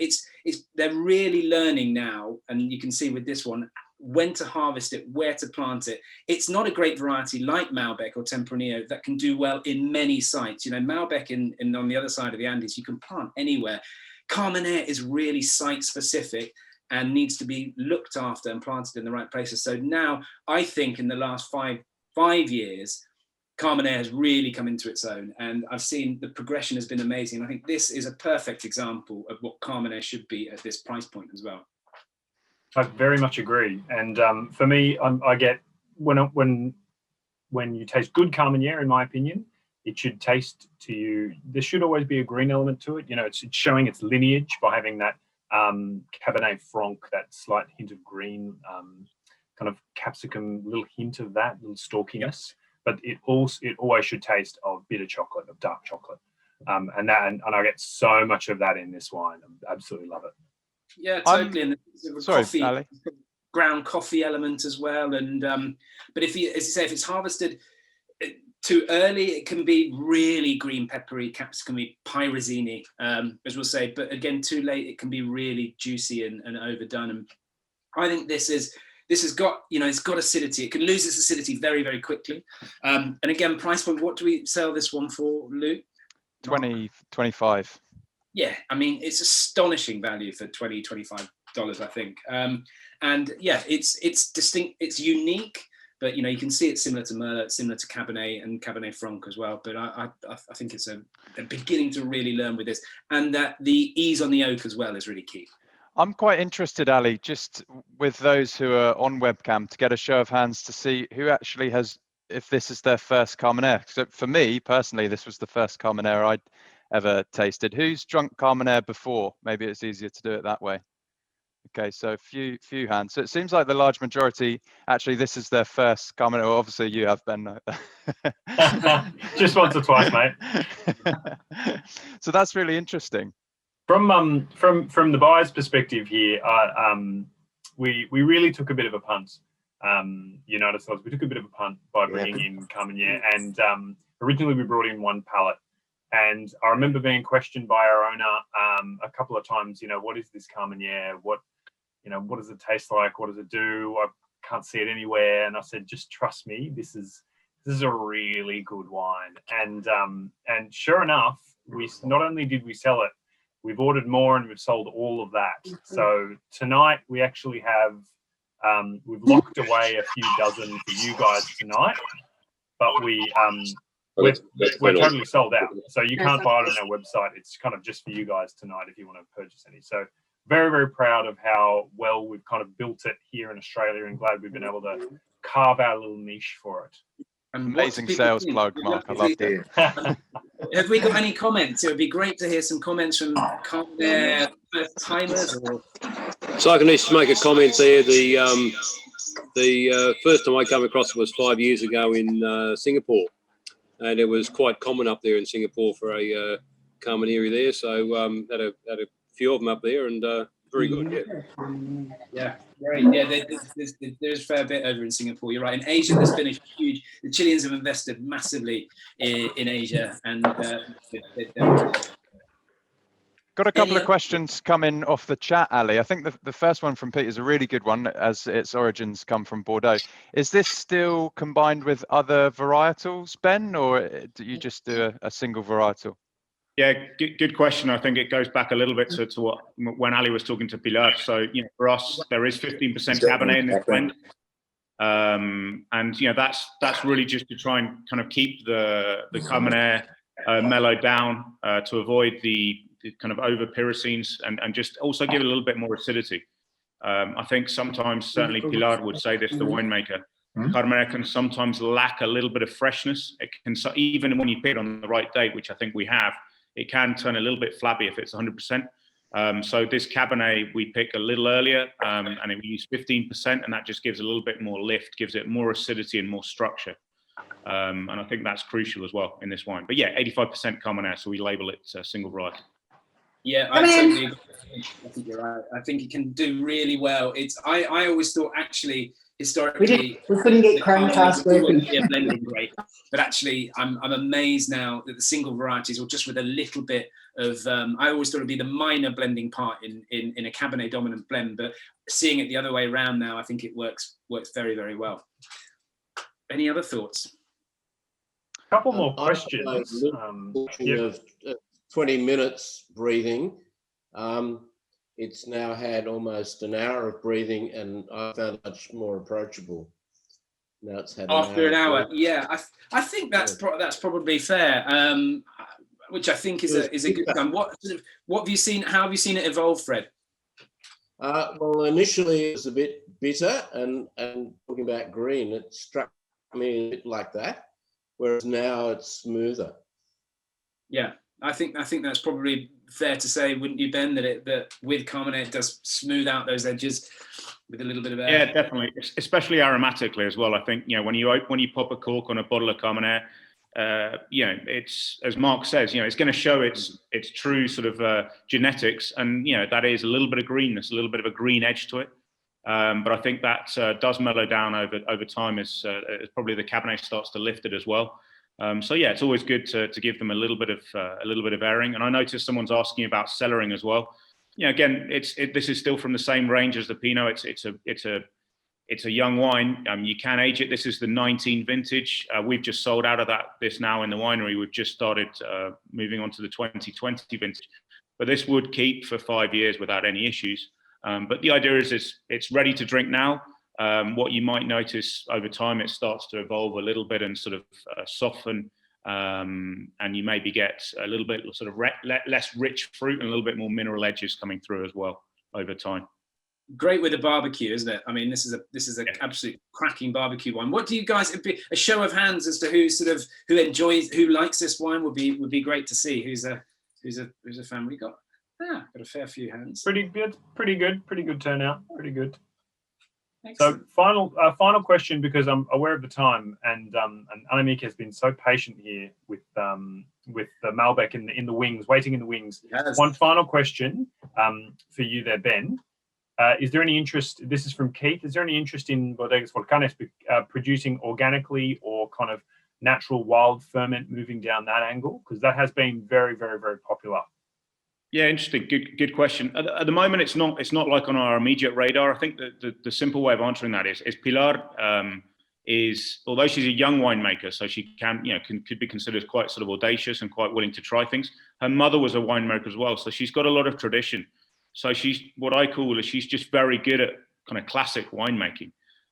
they're really learning now, and you can see with this one, when to harvest it, where to plant it. It's not a grape variety like Malbec or Tempranillo that can do well in many sites. Malbec in on the other side of the Andes, you can plant anywhere. Carmenere is really site specific and needs to be looked after and planted in the right places. So now I think in the last five years, Carmenere has really come into its own, and I've seen the progression has been amazing. I think this is a perfect example of what Carmenere should be at this price point as well. I very much agree. And for me, I get when you taste good Carmenere, in my opinion, it should taste to you. There should always be a green element to it. It's showing its lineage by having that Cabernet Franc, that slight hint of green, kind of capsicum, little hint of that, little stalkiness. Yep. But it always should taste of bitter chocolate, of dark chocolate, and I get so much of that in this wine. I absolutely love it. Yeah, totally. And sorry, coffee. Ali. ground coffee element as well. And but if you, as you say, if it's harvested too early, it can be really green peppery, capsicum-y, pyrozine, as we'll say. But again, too late, it can be really juicy and overdone. And I think this has got, you know, it's got acidity. It can lose its acidity very, very quickly. And again, price point, what do we sell this one for, Luke? 20, 25. Yeah, I mean, it's astonishing value for $20, $25, I think. And yeah, it's distinct, it's unique, but you know, you can see it's similar to Merlot, similar to Cabernet and Cabernet Franc as well. But I think they're beginning to really learn with this, and that the ease on the oak as well is really key. I'm quite interested, Ali, just with those who are on webcam, to get a show of hands to see who actually has, if this is their first Carmenere. So for me personally, this was the first Carmenere I'd ever tasted. Who's drunk Carmenere before? Maybe it's easier to do it that way. Okay, so few hands. So it seems like the large majority, actually, this is their first Carmenere. Well, obviously you have, Ben. Just once or twice, mate. So that's really interesting. From the buyer's perspective here, we really took a bit of a punt. United States, we took a bit of a punt by bringing in Carmenere, and originally we brought in one pallet. And I remember being questioned by our owner a couple of times. You know, what is this Carmenere? What does it taste like? What does it do? I can't see it anywhere. And I said, just trust me. This is a really good wine. And sure enough, we not only did we sell it, we've ordered more and we've sold all of that. So tonight we actually have we've locked away a few dozen for you guys tonight, but we're totally sold out. So you can't buy it on our website. It's kind of just for you guys tonight if you want to purchase any. So very, very proud of how well we've kind of built it here in Australia, and glad we've been able to carve our little niche for it. Amazing sales plug, Mark. I loved it. Have we got any comments? It would be great to hear some comments from Carmenere first timers. So I can just make a comment there. The first time I came across it was 5 years ago in Singapore, and it was quite common up there in Singapore for a Carmenere there. So had a few of them up there, and very good. Yeah, great. Yeah, there's a fair bit over in Singapore. You're right. In Asia, there's been a huge. The Chileans have invested massively in Asia, and got a couple of questions coming off the chat, Ali. I think the first one from Pete is a really good one, as its origins come from Bordeaux. Is this still combined with other varietals, Ben, or do you just do a single varietal? Yeah, good question. I think it goes back a little bit to what when Ali was talking to Pilar. So, you know, for us, there is 15% Cabernet in this blend, and you know that's really just to try and kind of keep the Carmenere mellowed down to avoid the kind of over pyrrhines and just also give it a little bit more acidity. I think sometimes, certainly Pilar would say this, the winemaker, Carmenere can sometimes lack a little bit of freshness. It can, even when you pick it on the right date, which I think we have, it can turn a little bit flabby if it's 100%. So this Cabernet we pick a little earlier, and we use 15%, and that just gives a little bit more lift, gives it more acidity and more structure. And I think that's crucial as well in this wine. But yeah, 85% Carmenere, so we label it single variety. Yeah, I totally agree. I think you're right. I think it can do really well. I always thought actually historically we couldn't get Chromecast working. Blending great, but actually I'm amazed now that the single varieties, or just with a little bit of I always thought it'd be the minor blending part in a Cabernet dominant blend, but seeing it the other way around now, I think it works very, very well. Any other thoughts? A couple more questions. Of 20 minutes breathing. It's now had almost an hour of breathing, and I found it much more approachable. Now it's had after an hour. Yeah, I think that's probably fair. Which I think is a good time. What have you seen? How have you seen it evolve, Fred? Well, initially it was a bit bitter, and talking about green, it struck me a bit like that. Whereas now it's smoother. Yeah, I think that's probably fair to say, wouldn't you, Ben? That with Carmenere it does smooth out those edges with a little bit of air. Yeah, definitely, especially aromatically as well. I think, you know, when you pop a cork on a bottle of Carmenere, you know, it's, as Mark says, you know, it's going to show its true sort of genetics, and you know that is a little bit of greenness, a little bit of a green edge to it. But I think that does mellow down over time as probably the Cabernet starts to lift it as well. So yeah, it's always good to give them a little bit of airing. And I noticed someone's asking about cellaring as well. Again, this is still from the same range as the Pinot. It's a young wine. You can age it. This is the 19 vintage. We've just sold out of this now in the winery. We've just started moving on to the 2020 vintage. But this would keep for 5 years without any issues. But the idea is it's ready to drink now. What you might notice over time, it starts to evolve a little bit and sort of soften. And you maybe get a little bit sort of less rich fruit and a little bit more mineral edges coming through as well over time. Great with a barbecue, isn't it? I mean, this is an absolute cracking barbecue wine. What do you guys? A show of hands as to who likes this wine would be great to see. Who's a fan? We got got a fair few hands. Pretty good turnout. Pretty good. Excellent. So final question, because I'm aware of the time, and Annemiek has been so patient here with the Malbec in the wings, waiting in the wings. Yes. One final question for you there, Ben. Is there any interest? This is from Keith. Is there any interest in Bodegas Volcanes producing organically or kind of natural wild ferment, moving down that angle? Because that has been very, very, very popular. Yeah, interesting. Good question. At the moment, it's not like on our immediate radar. I think that the simple way of answering that is Pilar is, although she's a young winemaker, so she could be considered quite sort of audacious and quite willing to try things. Her mother was a winemaker as well, so she's got a lot of tradition. So she's just very good at kind of classic winemaking.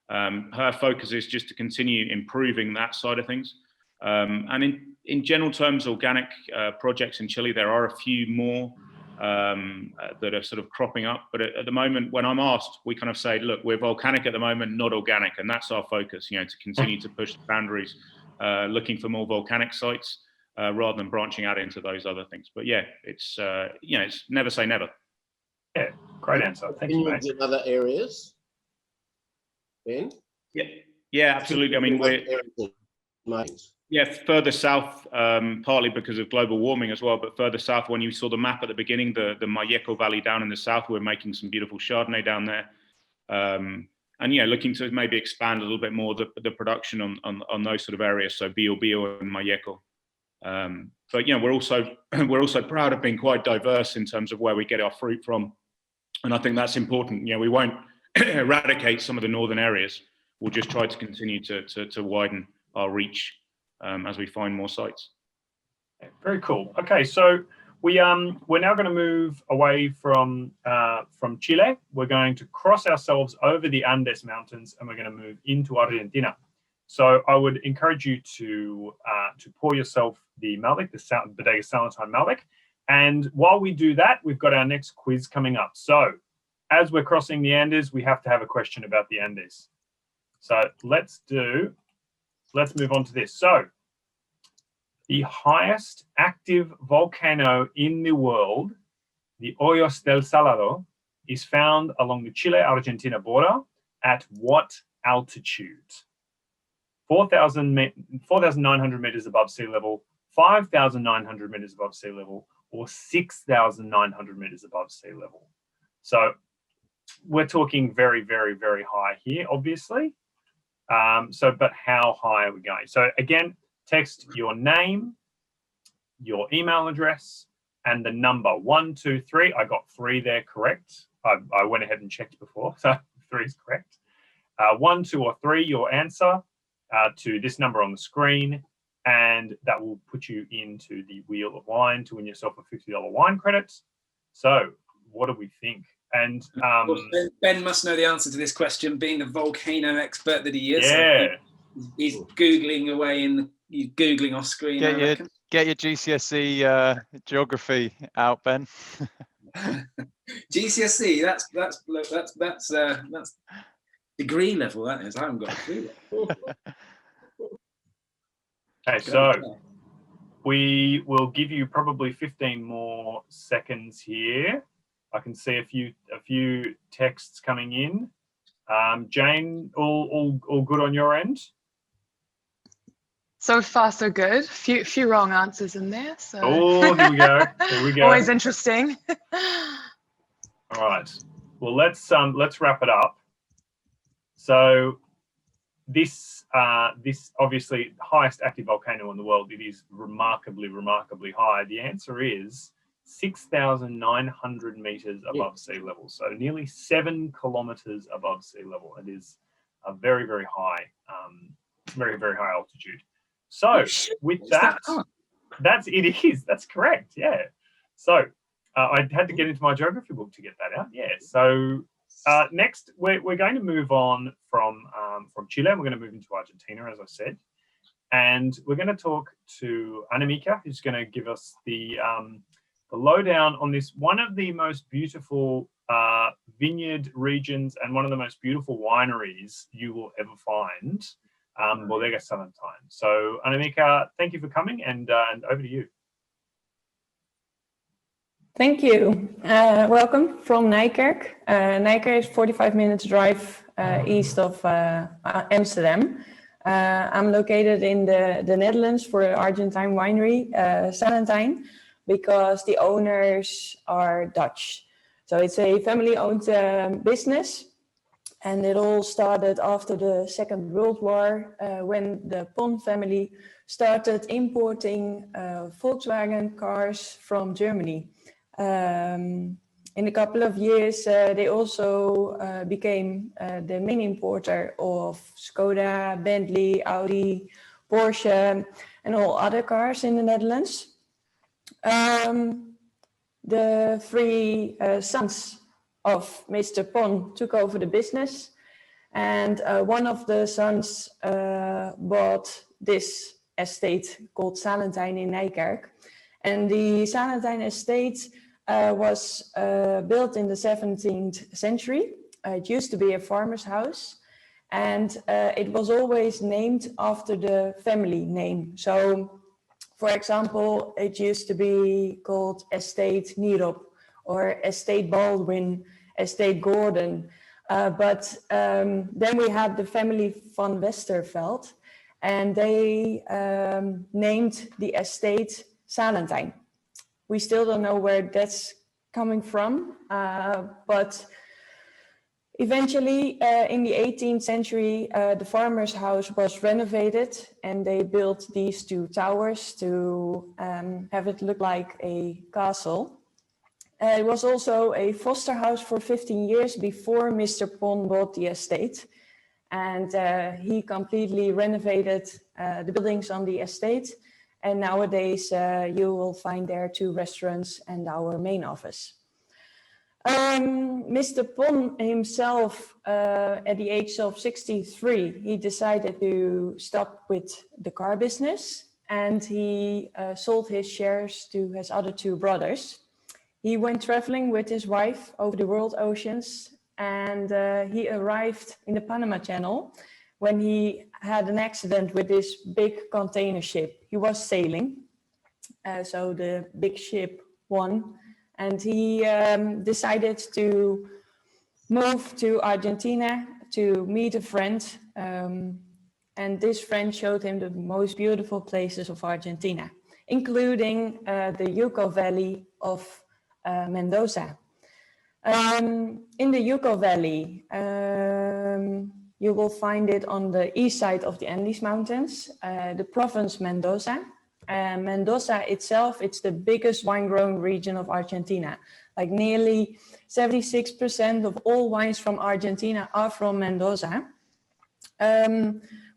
Her focus is just to continue improving that side of things. And in general terms, organic projects in Chile, there are a few more that are sort of cropping up. But at the moment, when I'm asked, we kind of say, look, we're volcanic at the moment, not organic. And that's our focus, to continue to push the boundaries, looking for more volcanic sites rather than branching out into those other things. But yeah, it's never say never. Yeah, great answer. Thank you, mate. In other areas, Ben? Yeah, absolutely. I mean, further south, partly because of global warming as well, but further south, when you saw the map at the beginning, the Malleco Valley down in the south, we're making some beautiful Chardonnay down there. And looking to maybe expand a little bit more the production on those sort of areas, so Bio and Malleco. But we're also proud of being quite diverse in terms of where we get our fruit from, and I think that's important. We won't eradicate some of the northern areas. We'll just try to continue to widen our reach as we find more sites. Very cool. Okay, so we're now going to move away from Chile. We're going to cross ourselves over the Andes Mountains, and we're going to move into Argentina. So I would encourage you to pour yourself the Malbec, the Bodegas Salentine Malbec. And while we do that, we've got our next quiz coming up. So as we're crossing the Andes, we have to have a question about the Andes. So let's move on to this. So the highest active volcano in the world, the Ojos del Solodo, is found along the Chile-Argentina border at what altitude? 4,900 meters above sea level, 5,900 meters above sea level, or 6,900 meters above sea level. So we're talking very, very, very high here, obviously. But how high are we going? So again, text your name, your email address, and the number 1, 2, 3. I got 3 there correct. I went ahead and checked before, so 3 is correct. 1, 2, or 3, your answer to this number on the screen, and that will put you into the Wheel of Wine to win yourself a $50 wine credit. So what do we think? And Ben must know the answer to this question, being the volcano expert that he is. Yeah. So he's Googling away he's Googling off screen. Get your GCSE geography out, Ben. GCSE, that's degree level, that is. I haven't got a clue. Okay, so we will give you probably 15 more seconds here. I can see a few texts coming in. Jane, all good on your end? So far, so good. Few wrong answers in there. So. Oh, here we go. Here we go. Always interesting. All right. Well, let's wrap it up. So this obviously highest active volcano in the world, it is remarkably high. The answer is 6,900 meters above sea level, so nearly 7 kilometers above sea level. It is a very high, very high altitude. So with that, that's correct. Yeah. So I had to get into my geography book to get that out. Yeah. So next, we're going to move on from Chile. We're going to move into Argentina, as I said, and we're going to talk to Anamika, who's going to give us the lowdown on this, one of the most beautiful vineyard regions and one of the most beautiful wineries you will ever find, Bodegas Salentine. So Anamika, thank you for coming, and over to you. Thank you. Welcome from Nijkerk. Nijkerk is 45 minutes drive east of Amsterdam. I'm located in the Netherlands for the Argentine winery, SALENTEIN, because the owners are Dutch. So it's a family-owned business, and it all started after the Second World War when the Pon family started importing Volkswagen cars from Germany. In a couple of years, they also became the main importer of Skoda, Bentley, Audi, Porsche, and all other cars in the Netherlands. The three sons of Mr. Pon took over the business, and one of the sons bought this estate called SALENTEIN in Nijkerk. And the SALENTEIN estate was built in the 17th century. It used to be a farmer's house, and it was always named after the family name. So, for example, it used to be called Estate Nierop or Estate Baldwin, Estate Gordon. But then we had the family van Westerveld, and they named the estate SALENTEIN. We still don't know where that's coming from, but eventually in the 18th century, the farmer's house was renovated, and they built these two towers to have it look like a castle. It was also a foster house for 15 years before Mr. Pon bought the estate, and he completely renovated the buildings on the estate. And nowadays, you will find there 2 restaurants and our main office. Mr. Pon himself, at the age of 63, he decided to stop with the car business, and he sold his shares to his other 2 brothers. He went traveling with his wife over the world oceans, and he arrived in the Panama Channel when he had an accident with this big container ship. He was sailing, so the big ship won, and he decided to move to Argentina to meet a friend, and this friend showed him the most beautiful places of Argentina, including the Yuco Valley of Mendoza. In the Yuco Valley, you will find it on the east side of the Andes Mountains, the province Mendoza. Mendoza itself, it's the biggest wine-growing region of Argentina. Like nearly 76% of all wines from Argentina are from Mendoza.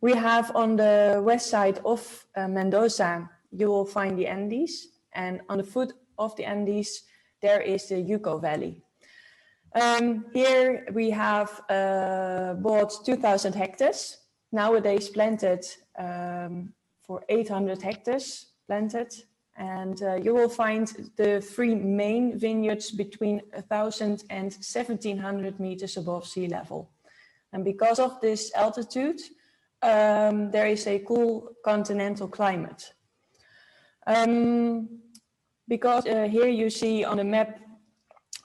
We have on the west side of Mendoza, you will find the Andes, and on the foot of the Andes, there is the Yuco Valley. Here we have bought 2,000 hectares, nowadays planted for 800 hectares planted. And you will find the 3 main vineyards between 1,000 and 1,700 meters above sea level. And because of this altitude, there is a cool continental climate. Because here you see on the map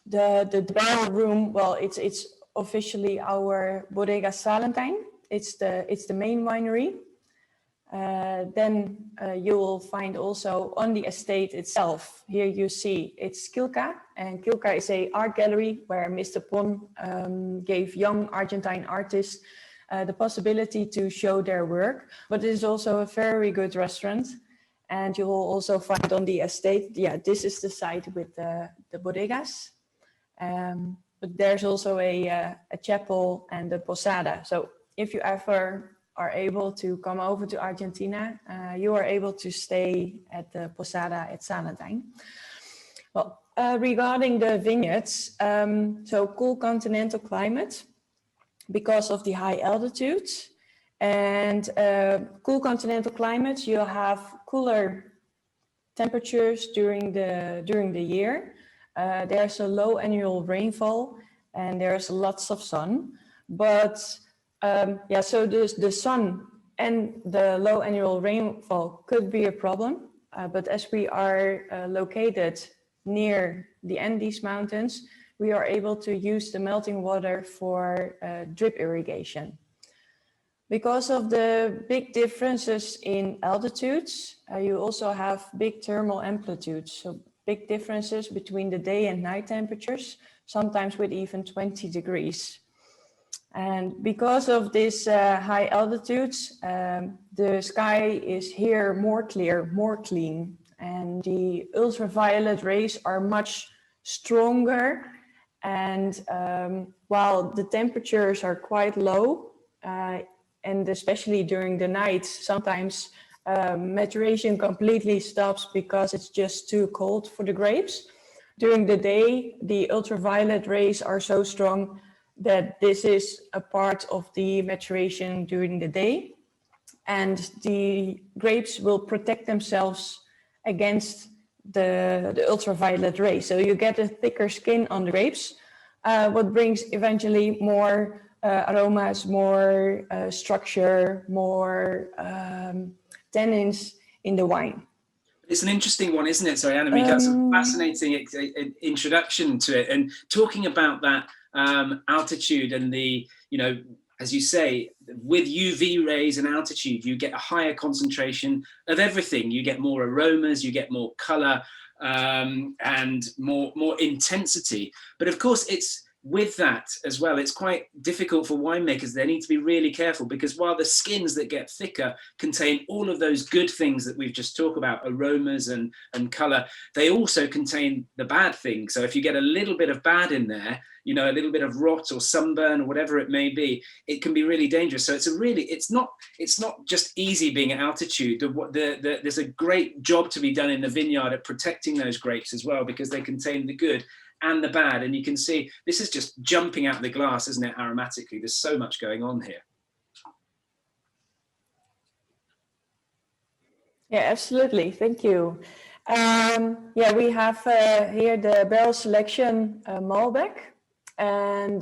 the barrel room. Well, it's officially our Bodegas Salentine. It's the main winery. Then you will find also on the estate itself, here you see it's Quilca, and Quilca is an art gallery where Mr. Pon gave young Argentine artists the possibility to show their work, but it is also a very good restaurant. And you will also find on the estate, yeah, this is the site with the bodegas. But there's also a chapel and a posada. So if you ever are able to come over to Argentina, you are able to stay at the posada at SALENTEIN. Well, regarding the vineyards, so cool continental climate because of the high altitudes. And cool continental climates, you'll have cooler temperatures during the year. There's a low annual rainfall and there's lots of sun. But yeah, so the sun and the low annual rainfall could be a problem. But as we are located near the Andes Mountains, we are able to use the melting water for drip irrigation. Because of the big differences in altitudes, you also have big thermal amplitudes. So big differences between the day and night temperatures, sometimes with even 20 degrees. And because of this high altitudes, the sky is here more clear, more clean. And the ultraviolet rays are much stronger. And while the temperatures are quite low, and especially during the night, sometimes maturation completely stops because it's just too cold for the grapes. During the day, the ultraviolet rays are so strong that this is a part of the maturation during the day. And the grapes will protect themselves against the ultraviolet rays. So you get a thicker skin on the grapes, what brings eventually more aromas, more structure, more tannins in the wine. It's an interesting one, isn't it? Sorry, Annemiek, that's a fascinating introduction to it. And talking about that altitude and the, you know, as you say, with UV rays and altitude, you get a higher concentration of everything. You get more aromas, you get more color, and more intensity. But of course, it's with that as well, it's quite difficult for winemakers. They need to be really careful because while the skins that get thicker contain all of those good things that we've just talked about, aromas and color, they also contain the bad things. So if you get a little bit of bad in there, you know, a little bit of rot or sunburn or whatever it may be, it can be really dangerous. So it's not just easy being at altitude. There's a great job to be done in the vineyard at protecting those grapes as well, because they contain the good and the bad. And you can see this is just jumping out the glass, isn't it, aromatically? There's so much going on here. Yeah, absolutely. Thank you. Yeah, we have here the barrel selection Malbec, and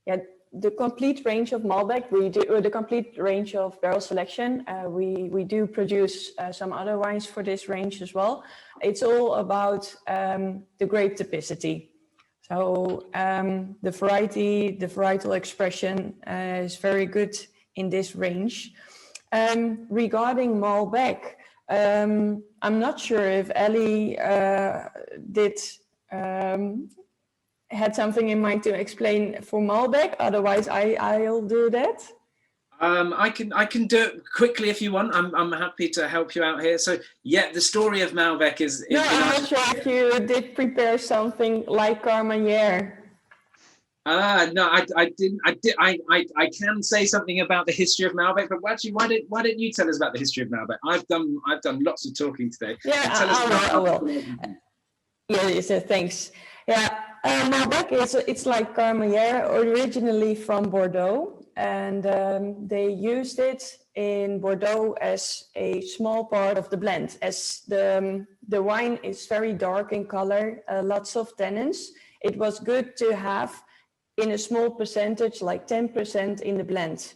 yeah, the complete range of Malbec. We do the complete range of barrel selection. We do produce some other wines for this range as well. It's all about the grape typicity. So the varietal expression is very good in this range. Regarding Malbec, I'm not sure if Ellie had something in mind to explain for Malbec. Otherwise, I'll do that. I can do it quickly if you want. I'm happy to help you out here. So yeah, the story of Malbec is no, I'm not sure if you did prepare something like Carmenere. No, I didn't. I can say something about the history of Malbec, but actually, why don't you tell us about the history of Malbec? I've done lots of talking today. Yeah, I will. Yeah, so thanks. Yeah, Malbec it's like Carmenere, originally from Bordeaux, and they used it in Bordeaux as a small part of the blend, as the wine is very dark in color, lots of tannins. It was good to have in a small percentage, like 10% in the blend.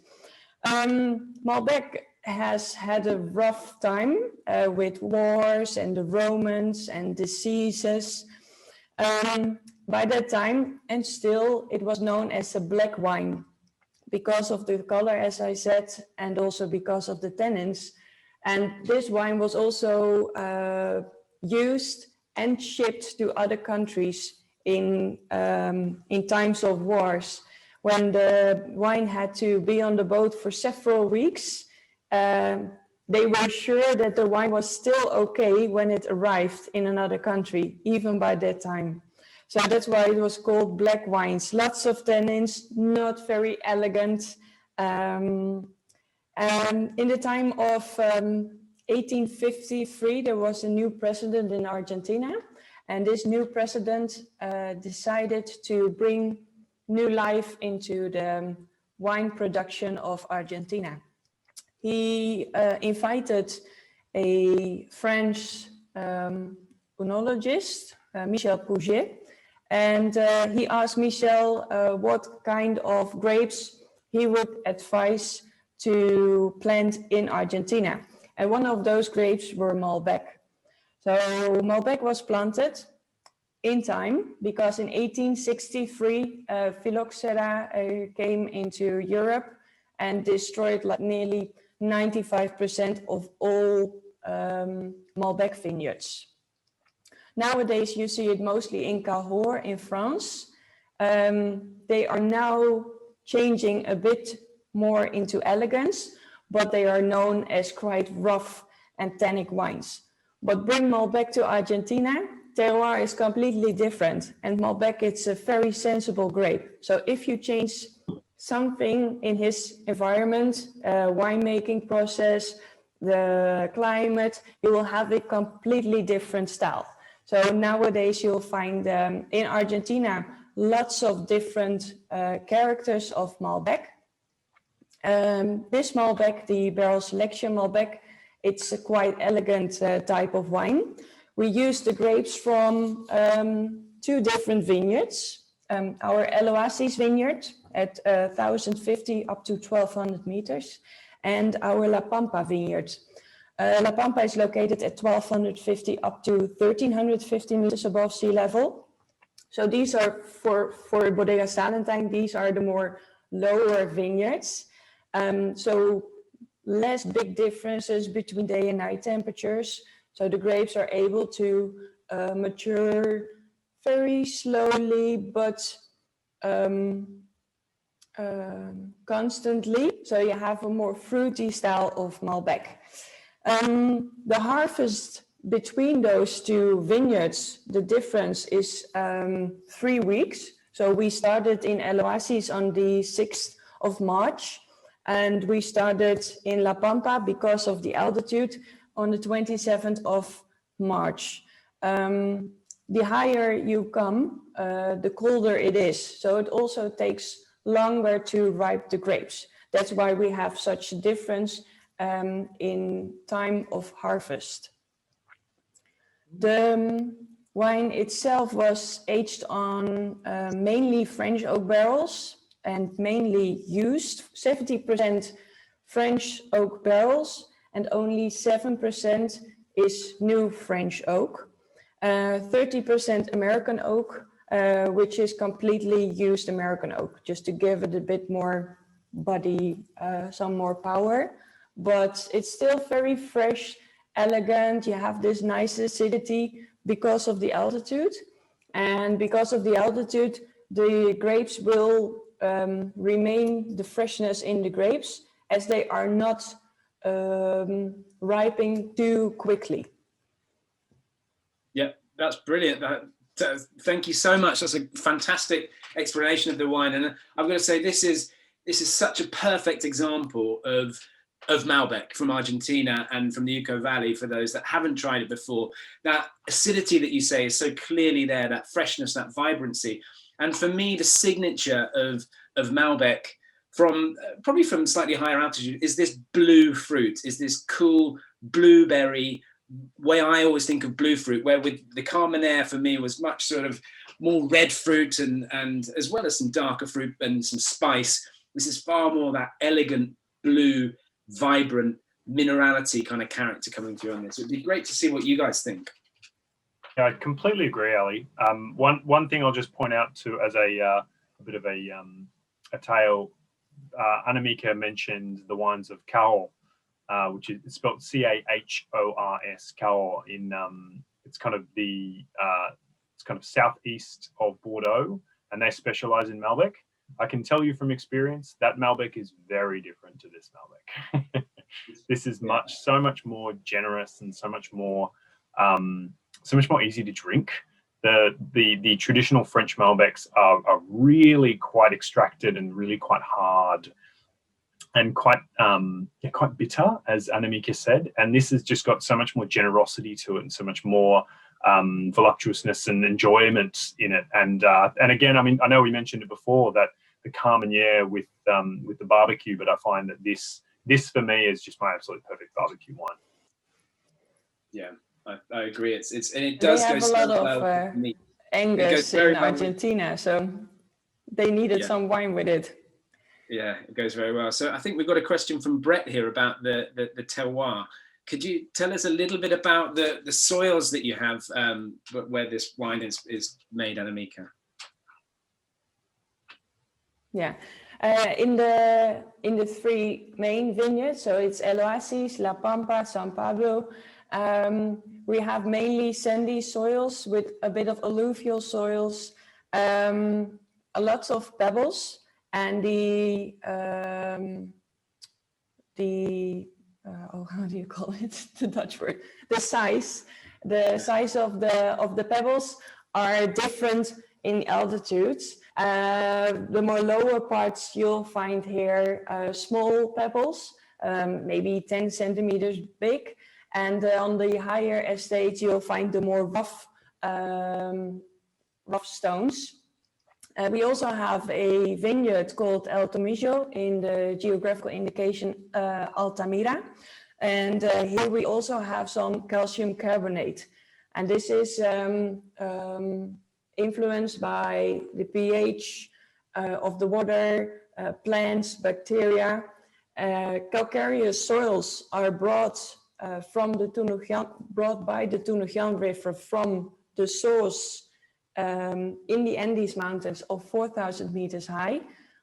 Malbec has had a rough time with wars and the Romans and diseases. By that time, and still, it was known as a black wine because of the color, as I said, and also because of the tannins. And this wine was also used and shipped to other countries in times of wars, when the wine had to be on the boat for several weeks, they were sure that the wine was still okay when it arrived in another country, even by that time. So that's why it was called black wines. Lots of tannins, not very elegant. And in the time of 1853, there was a new president in Argentina. And this new president decided to bring new life into the wine production of Argentina. He invited a French oenologist, Michel Pouget, and he asked Michel what kind of grapes he would advise to plant in Argentina. And one of those grapes were Malbec. So Malbec was planted in time because in 1863, phylloxera came into Europe and destroyed like nearly 95% of all Malbec vineyards. Nowadays, you see it mostly in Cahors in France. They are now changing a bit more into elegance, but they are known as quite rough and tannic wines. But bring Malbec to Argentina, terroir is completely different. And Malbec, it's a very sensible grape. So if you change something in his environment, winemaking process, the climate, you will have a completely different style. So nowadays you'll find in Argentina lots of different characters of Malbec. This Malbec, the barrel selection Malbec, it's a quite elegant type of wine. We use the grapes from 2 different vineyards. Our El Oasis vineyard at 1,050 up to 1,200 meters, and our La Pampa vineyard. La Pampa is located at 1,250 up to 1,350 meters above sea level. So these are for Bodega Salentine, these are the more lower vineyards. So less big differences between day and night temperatures. So the grapes are able to mature very slowly, but constantly. So you have a more fruity style of Malbec. The harvest between those 2 vineyards, the difference is 3 weeks. So we started in El Oasis on the 6th of March, and we started in La Pampa because of the altitude on the 27th of March. The higher you come, the colder it is. So it also takes longer to ripe the grapes. That's why we have such a difference in time of harvest. The wine itself was aged on mainly French oak barrels and mainly used 70% French oak barrels and only 7% is new French oak. 30% American oak, which is completely used American oak, just to give it a bit more body, some more power. But it's still very fresh, elegant. You have this nice acidity because of the altitude. And because of the altitude, the grapes will remain the freshness in the grapes as they are not ripening too quickly. Yeah, that's brilliant. Thank you so much. That's a fantastic explanation of the wine. And I've got to say, this is such a perfect example of Malbec from Argentina and from the Uco Valley for those that haven't tried it before. That acidity that you say is so clearly there, that freshness, that vibrancy. And for me, the signature of Malbec probably from slightly higher altitude is this blue fruit, is this cool blueberry way I always think of blue fruit, where with the Carmenere for me was much sort of more red fruit and as well as some darker fruit and some spice. This is far more that elegant blue, vibrant minerality kind of character coming through on this. It'd be great to see what you guys think. Yeah, I completely agree, Ali. One thing I'll just point out to as a bit of a tale. Annemieke mentioned the wines of Cahors, which is spelled Cahors. Cahors in it's kind of southeast of Bordeaux, and they specialize in Malbec. I can tell you from experience that Malbec is very different to this Malbec. This is so much more generous and so much more easy to drink. The traditional French Malbecs are really quite extracted and really quite hard and quite bitter, as Annemieke said. And this has just got so much more generosity to it and so much more voluptuousness and enjoyment in it. And again, I mean, I know we mentioned it before, that the Carmenere with the barbecue, but I find that this for me is just my absolute perfect barbecue wine. Yeah, I agree. It does they have go a lot so of well. Angus in Argentina, so they needed some wine with it. Yeah, it goes very well. So I think we've got a question from Brett here about the terroir. Could you tell us a little bit about the soils that you have where this wine is made, Annemieke? Yeah, in the three main vineyards, so it's El Oasis, La Pampa, San Pablo. We have mainly sandy soils with a bit of alluvial soils, a lot of pebbles, and how do you call it? The Dutch word. The size of the pebbles are different in altitudes. The more lower parts you'll find here small pebbles, maybe 10 centimeters big, and on the higher estates you'll find the more rough stones. We also have a vineyard called El Tomijo in the geographical indication Altamira, and here we also have some calcium carbonate, and this is influenced by the pH of the water, plants, bacteria. Calcareous soils are brought by the Tunuyán River from the source in the Andes Mountains of 4,000 meters high.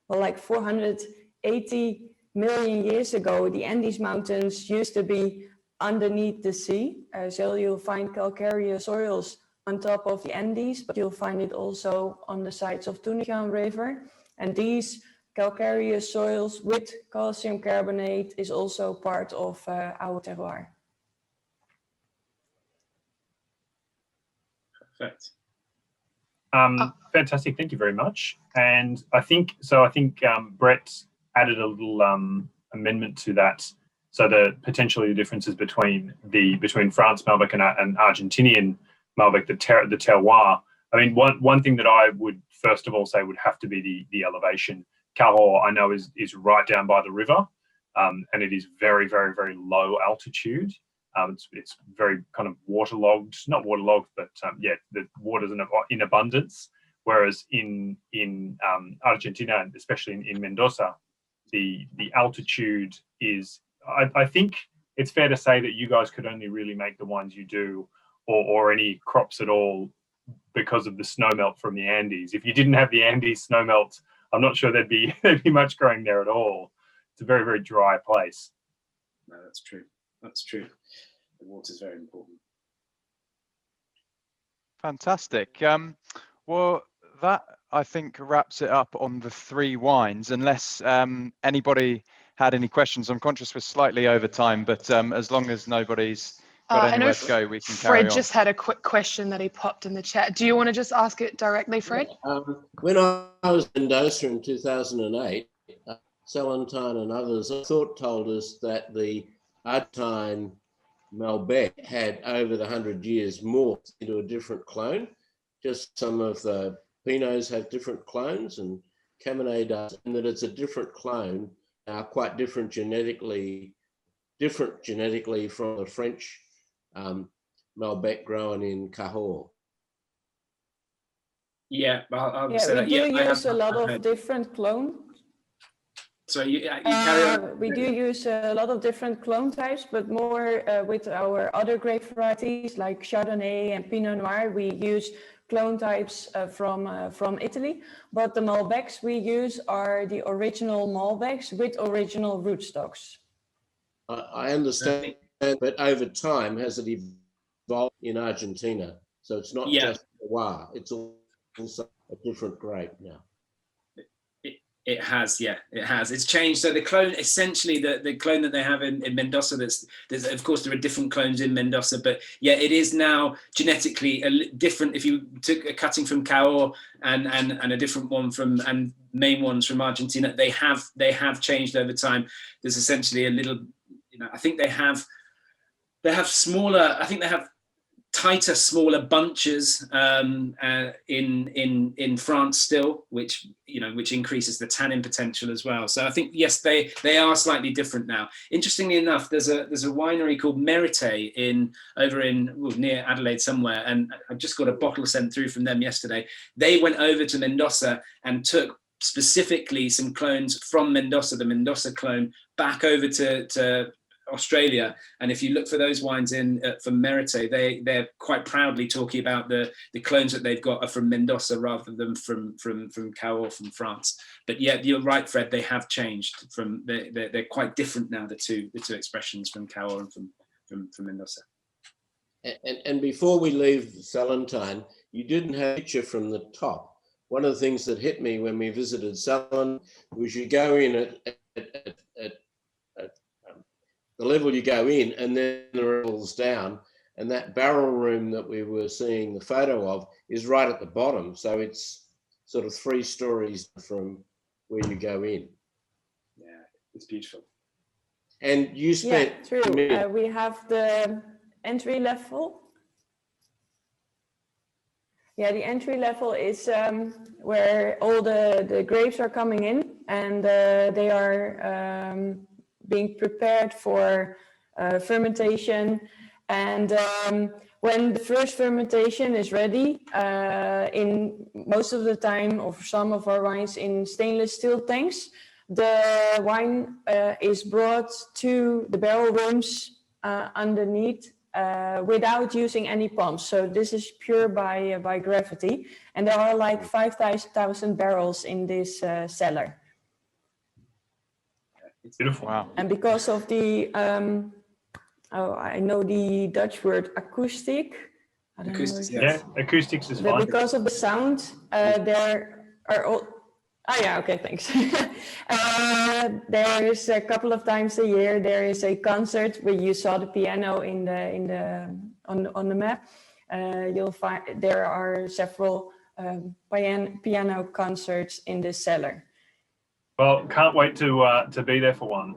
Well, like 480 million years ago, the Andes Mountains used to be underneath the sea. So you'll find calcareous soils on top of the Andes, but you'll find it also on the sides of Tunuyán River. And these calcareous soils with calcium carbonate is also part of our terroir. Perfect. Fantastic, thank you very much. And I think Brett added a little amendment to that. So potentially the differences between France Malbec and Argentinian Malbec, the terroir. I mean, one thing that I would first of all say would have to be the elevation. Cahors, I know, is right down by the river, and it is very, very, very low altitude. It's very kind of waterlogged, not waterlogged, but the water's in abundance. Whereas in Argentina, especially in Mendoza, the altitude is, I think it's fair to say that you guys could only really make the wines you do, or any crops at all, because of the snowmelt from the Andes. If you didn't have the Andes snowmelt, I'm not sure there'd be much growing there at all. It's a very, very dry place. No, that's true. That's true. The water is very important. Fantastic. Well, that I think wraps it up on the three wines. Unless anybody had any questions, I'm conscious we're slightly over time, but as long as nobody's got anywhere to go, we can carry on. Fred just had a quick question that he popped in the chat. Do you want to just ask it directly, Fred? When I was in Mendoza in 2008, Salentine and others told us that the Argentine Malbec had over the 100 years morphed into a different clone. Just some of the Pinots have different clones, and Cabernet does, and that it's a different clone, quite different genetically from the French Malbec grown in Cahors. Yeah, we do use a lot of different clones. So you carry on. We do use a lot of different clone types, but more with our other grape varieties like Chardonnay and Pinot Noir, we use clone types from Italy. But the Malbecs we use are the original Malbecs with original rootstocks. I understand, but over time, has it evolved in Argentina? So it's not just terroir, it's also a different grape now. It has, yeah, it has. It's changed. So the clone, essentially, the clone that they have in Mendoza, there's of course there are different clones in Mendoza, but yeah, it is now genetically different. If you took a cutting from Cahors and a different one from, and main ones from Argentina, they have changed over time. There's essentially a little, I think they have smaller. I think they have tighter, smaller bunches in France still, which increases the tannin potential as well. So I think yes, they are slightly different now. Interestingly enough, there's a winery called Merite over near Adelaide somewhere, and I just got a bottle sent through from them yesterday. They went over to Mendoza and took specifically some clones from Mendoza, the Mendoza clone, back over to Australia, and if you look for those wines from Merite, they're quite proudly talking about the clones that they've got are from Mendoza rather than from Cahors from France. But yeah, you're right, Fred. They have changed they're quite different now. The two expressions from Cahors and from Mendoza. And before we leave Salentine, you didn't have a picture from the top. One of the things that hit me when we visited Salentine was you go in at the level you go in, and then the levels down, and that barrel room that we were seeing the photo of is right at the bottom. So it's sort of 3 stories from where you go in. Yeah, it's beautiful. And you spent... Yeah, true. We have the entry level. Yeah, the entry level is where all the grapes are coming in, and they are being prepared for fermentation. And when the first fermentation is ready, in most of the time, or some of our wines in stainless steel tanks, the wine is brought to the barrel rooms underneath without using any pumps. So this is pure by gravity. And there are like 5,000 barrels in this cellar. It's beautiful. Wow. And because of the, I know the Dutch word acoustic. I don't Acoustics, know. Yeah, acoustics is fine. Because of the sound, there are all. Oh yeah, okay, thanks. There is a couple of times a year there is a concert where you saw the piano on the map. You'll find there are several piano concerts in this cellar. Well, can't wait to be there for one.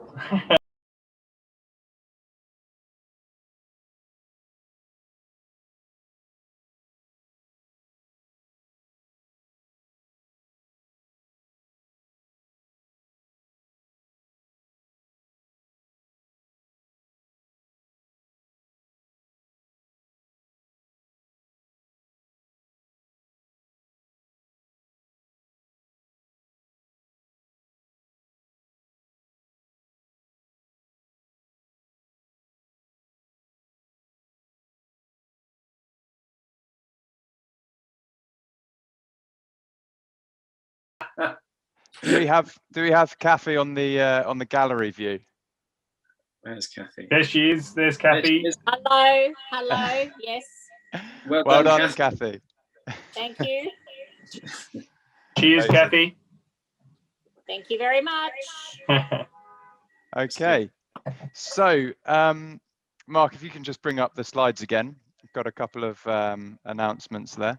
Do we have Kathy on the gallery view? Where's Kathy? There she is. There's Kathy. Hello, yes. Well done, Kathy. Thank you. Cheers, Kathy. Thank you very much. Okay, so Mark, if you can just bring up the slides again. I've got a couple of announcements there.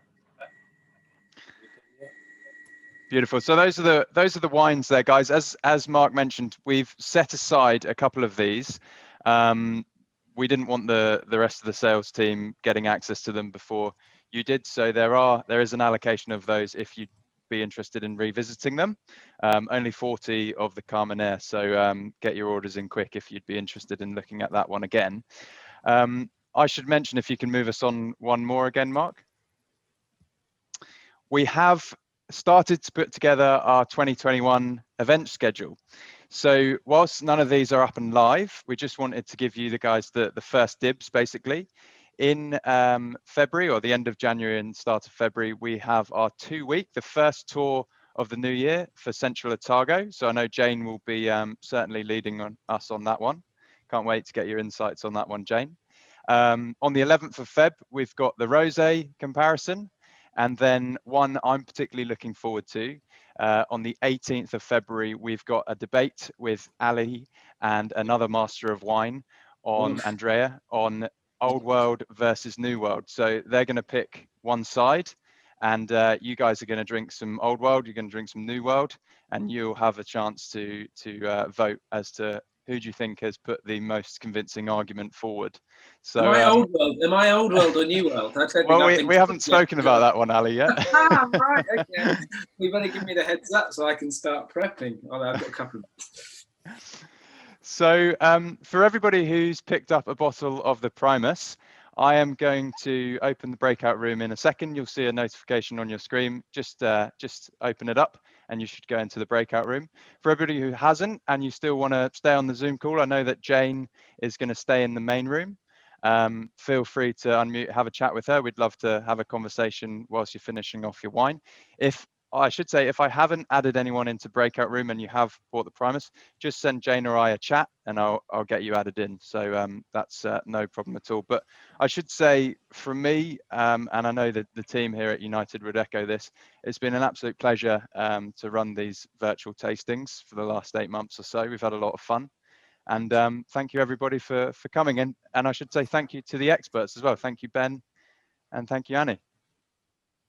Beautiful. So those are the wines there, guys. As Mark mentioned, we've set aside a couple of these. We didn't want the rest of the sales team getting access to them before you did. So there is an allocation of those if you'd be interested in revisiting them. Only 40 of the Carmenere. So get your orders in quick if you'd be interested in looking at that one again. I should mention, if you can move us on one more again, Mark. We have started to put together our 2021 event schedule. So whilst none of these are up and live, we just wanted to give you the guys the first dibs, basically. In February, or the end of January and start of February, we have our 2-week, the first tour of the new year for Central Otago. So I know Jane will be certainly leading us on that one. Can't wait to get your insights on that one, Jane. On the 11th of Feb, we've got the Rosé comparison. And then one I'm particularly looking forward to On the 18th of February, we've got a debate with Ali and another master of wine on Andrea on Old World versus New World. So they're going to pick one side, and you guys are going to drink some Old World, you're going to drink some New World, and you'll have a chance to vote as to who do you think has put the most convincing argument forward. So am I Old World? Am I Old World or New World? Well, we haven't spoken about that one, Ali, yet. Right, okay. You better give me the heads up so I can start prepping. Oh, I've got a couple of... So for everybody who's picked up a bottle of the Primus, I am going to open the breakout room in a second. You'll see a notification on your screen. Just open it up and you should go into the breakout room. For everybody who hasn't and you still want to stay on the Zoom call, I know that Jane is going to stay in the main room. Feel free to unmute, have a chat with her. We'd love to have a conversation whilst you're finishing off your wine. If I haven't added anyone into breakout room and you have bought the Primus, just send Jane or I a chat and I'll get you added in. So that's no problem at all. But I should say from me, and I know that the team here at United would echo this, it's been an absolute pleasure to run these virtual tastings for the last 8 months or so. We've had a lot of fun. And thank you everybody for coming in. And I should say thank you to the experts as well. Thank you, Ben, and thank you, Annie.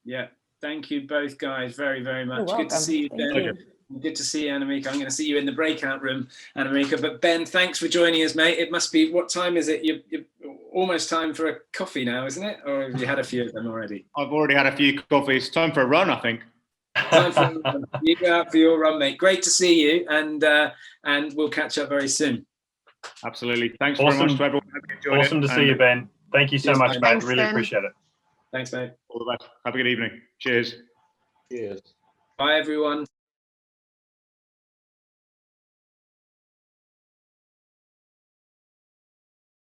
Yeah. Thank you both guys very, very much. Good to see you, Ben. Good to see you, Annemieke. I'm going to see you in the breakout room, Annemieke. But Ben, thanks for joining us, mate. It must be, what time is it? You're almost time for a coffee now, isn't it? Or have you had a few of them already? I've already had a few coffees. Time for a run, I think. Time for a run. You go out for your run, mate. Great to see you, and we'll catch up very soon. Absolutely. Thanks very much to everyone. Awesome to see you, Ben. Thank you so much, mate. Thanks, Really Ben. appreciate it. Thanks, mate. All the best. Have a good evening. Cheers. Cheers. Bye, everyone.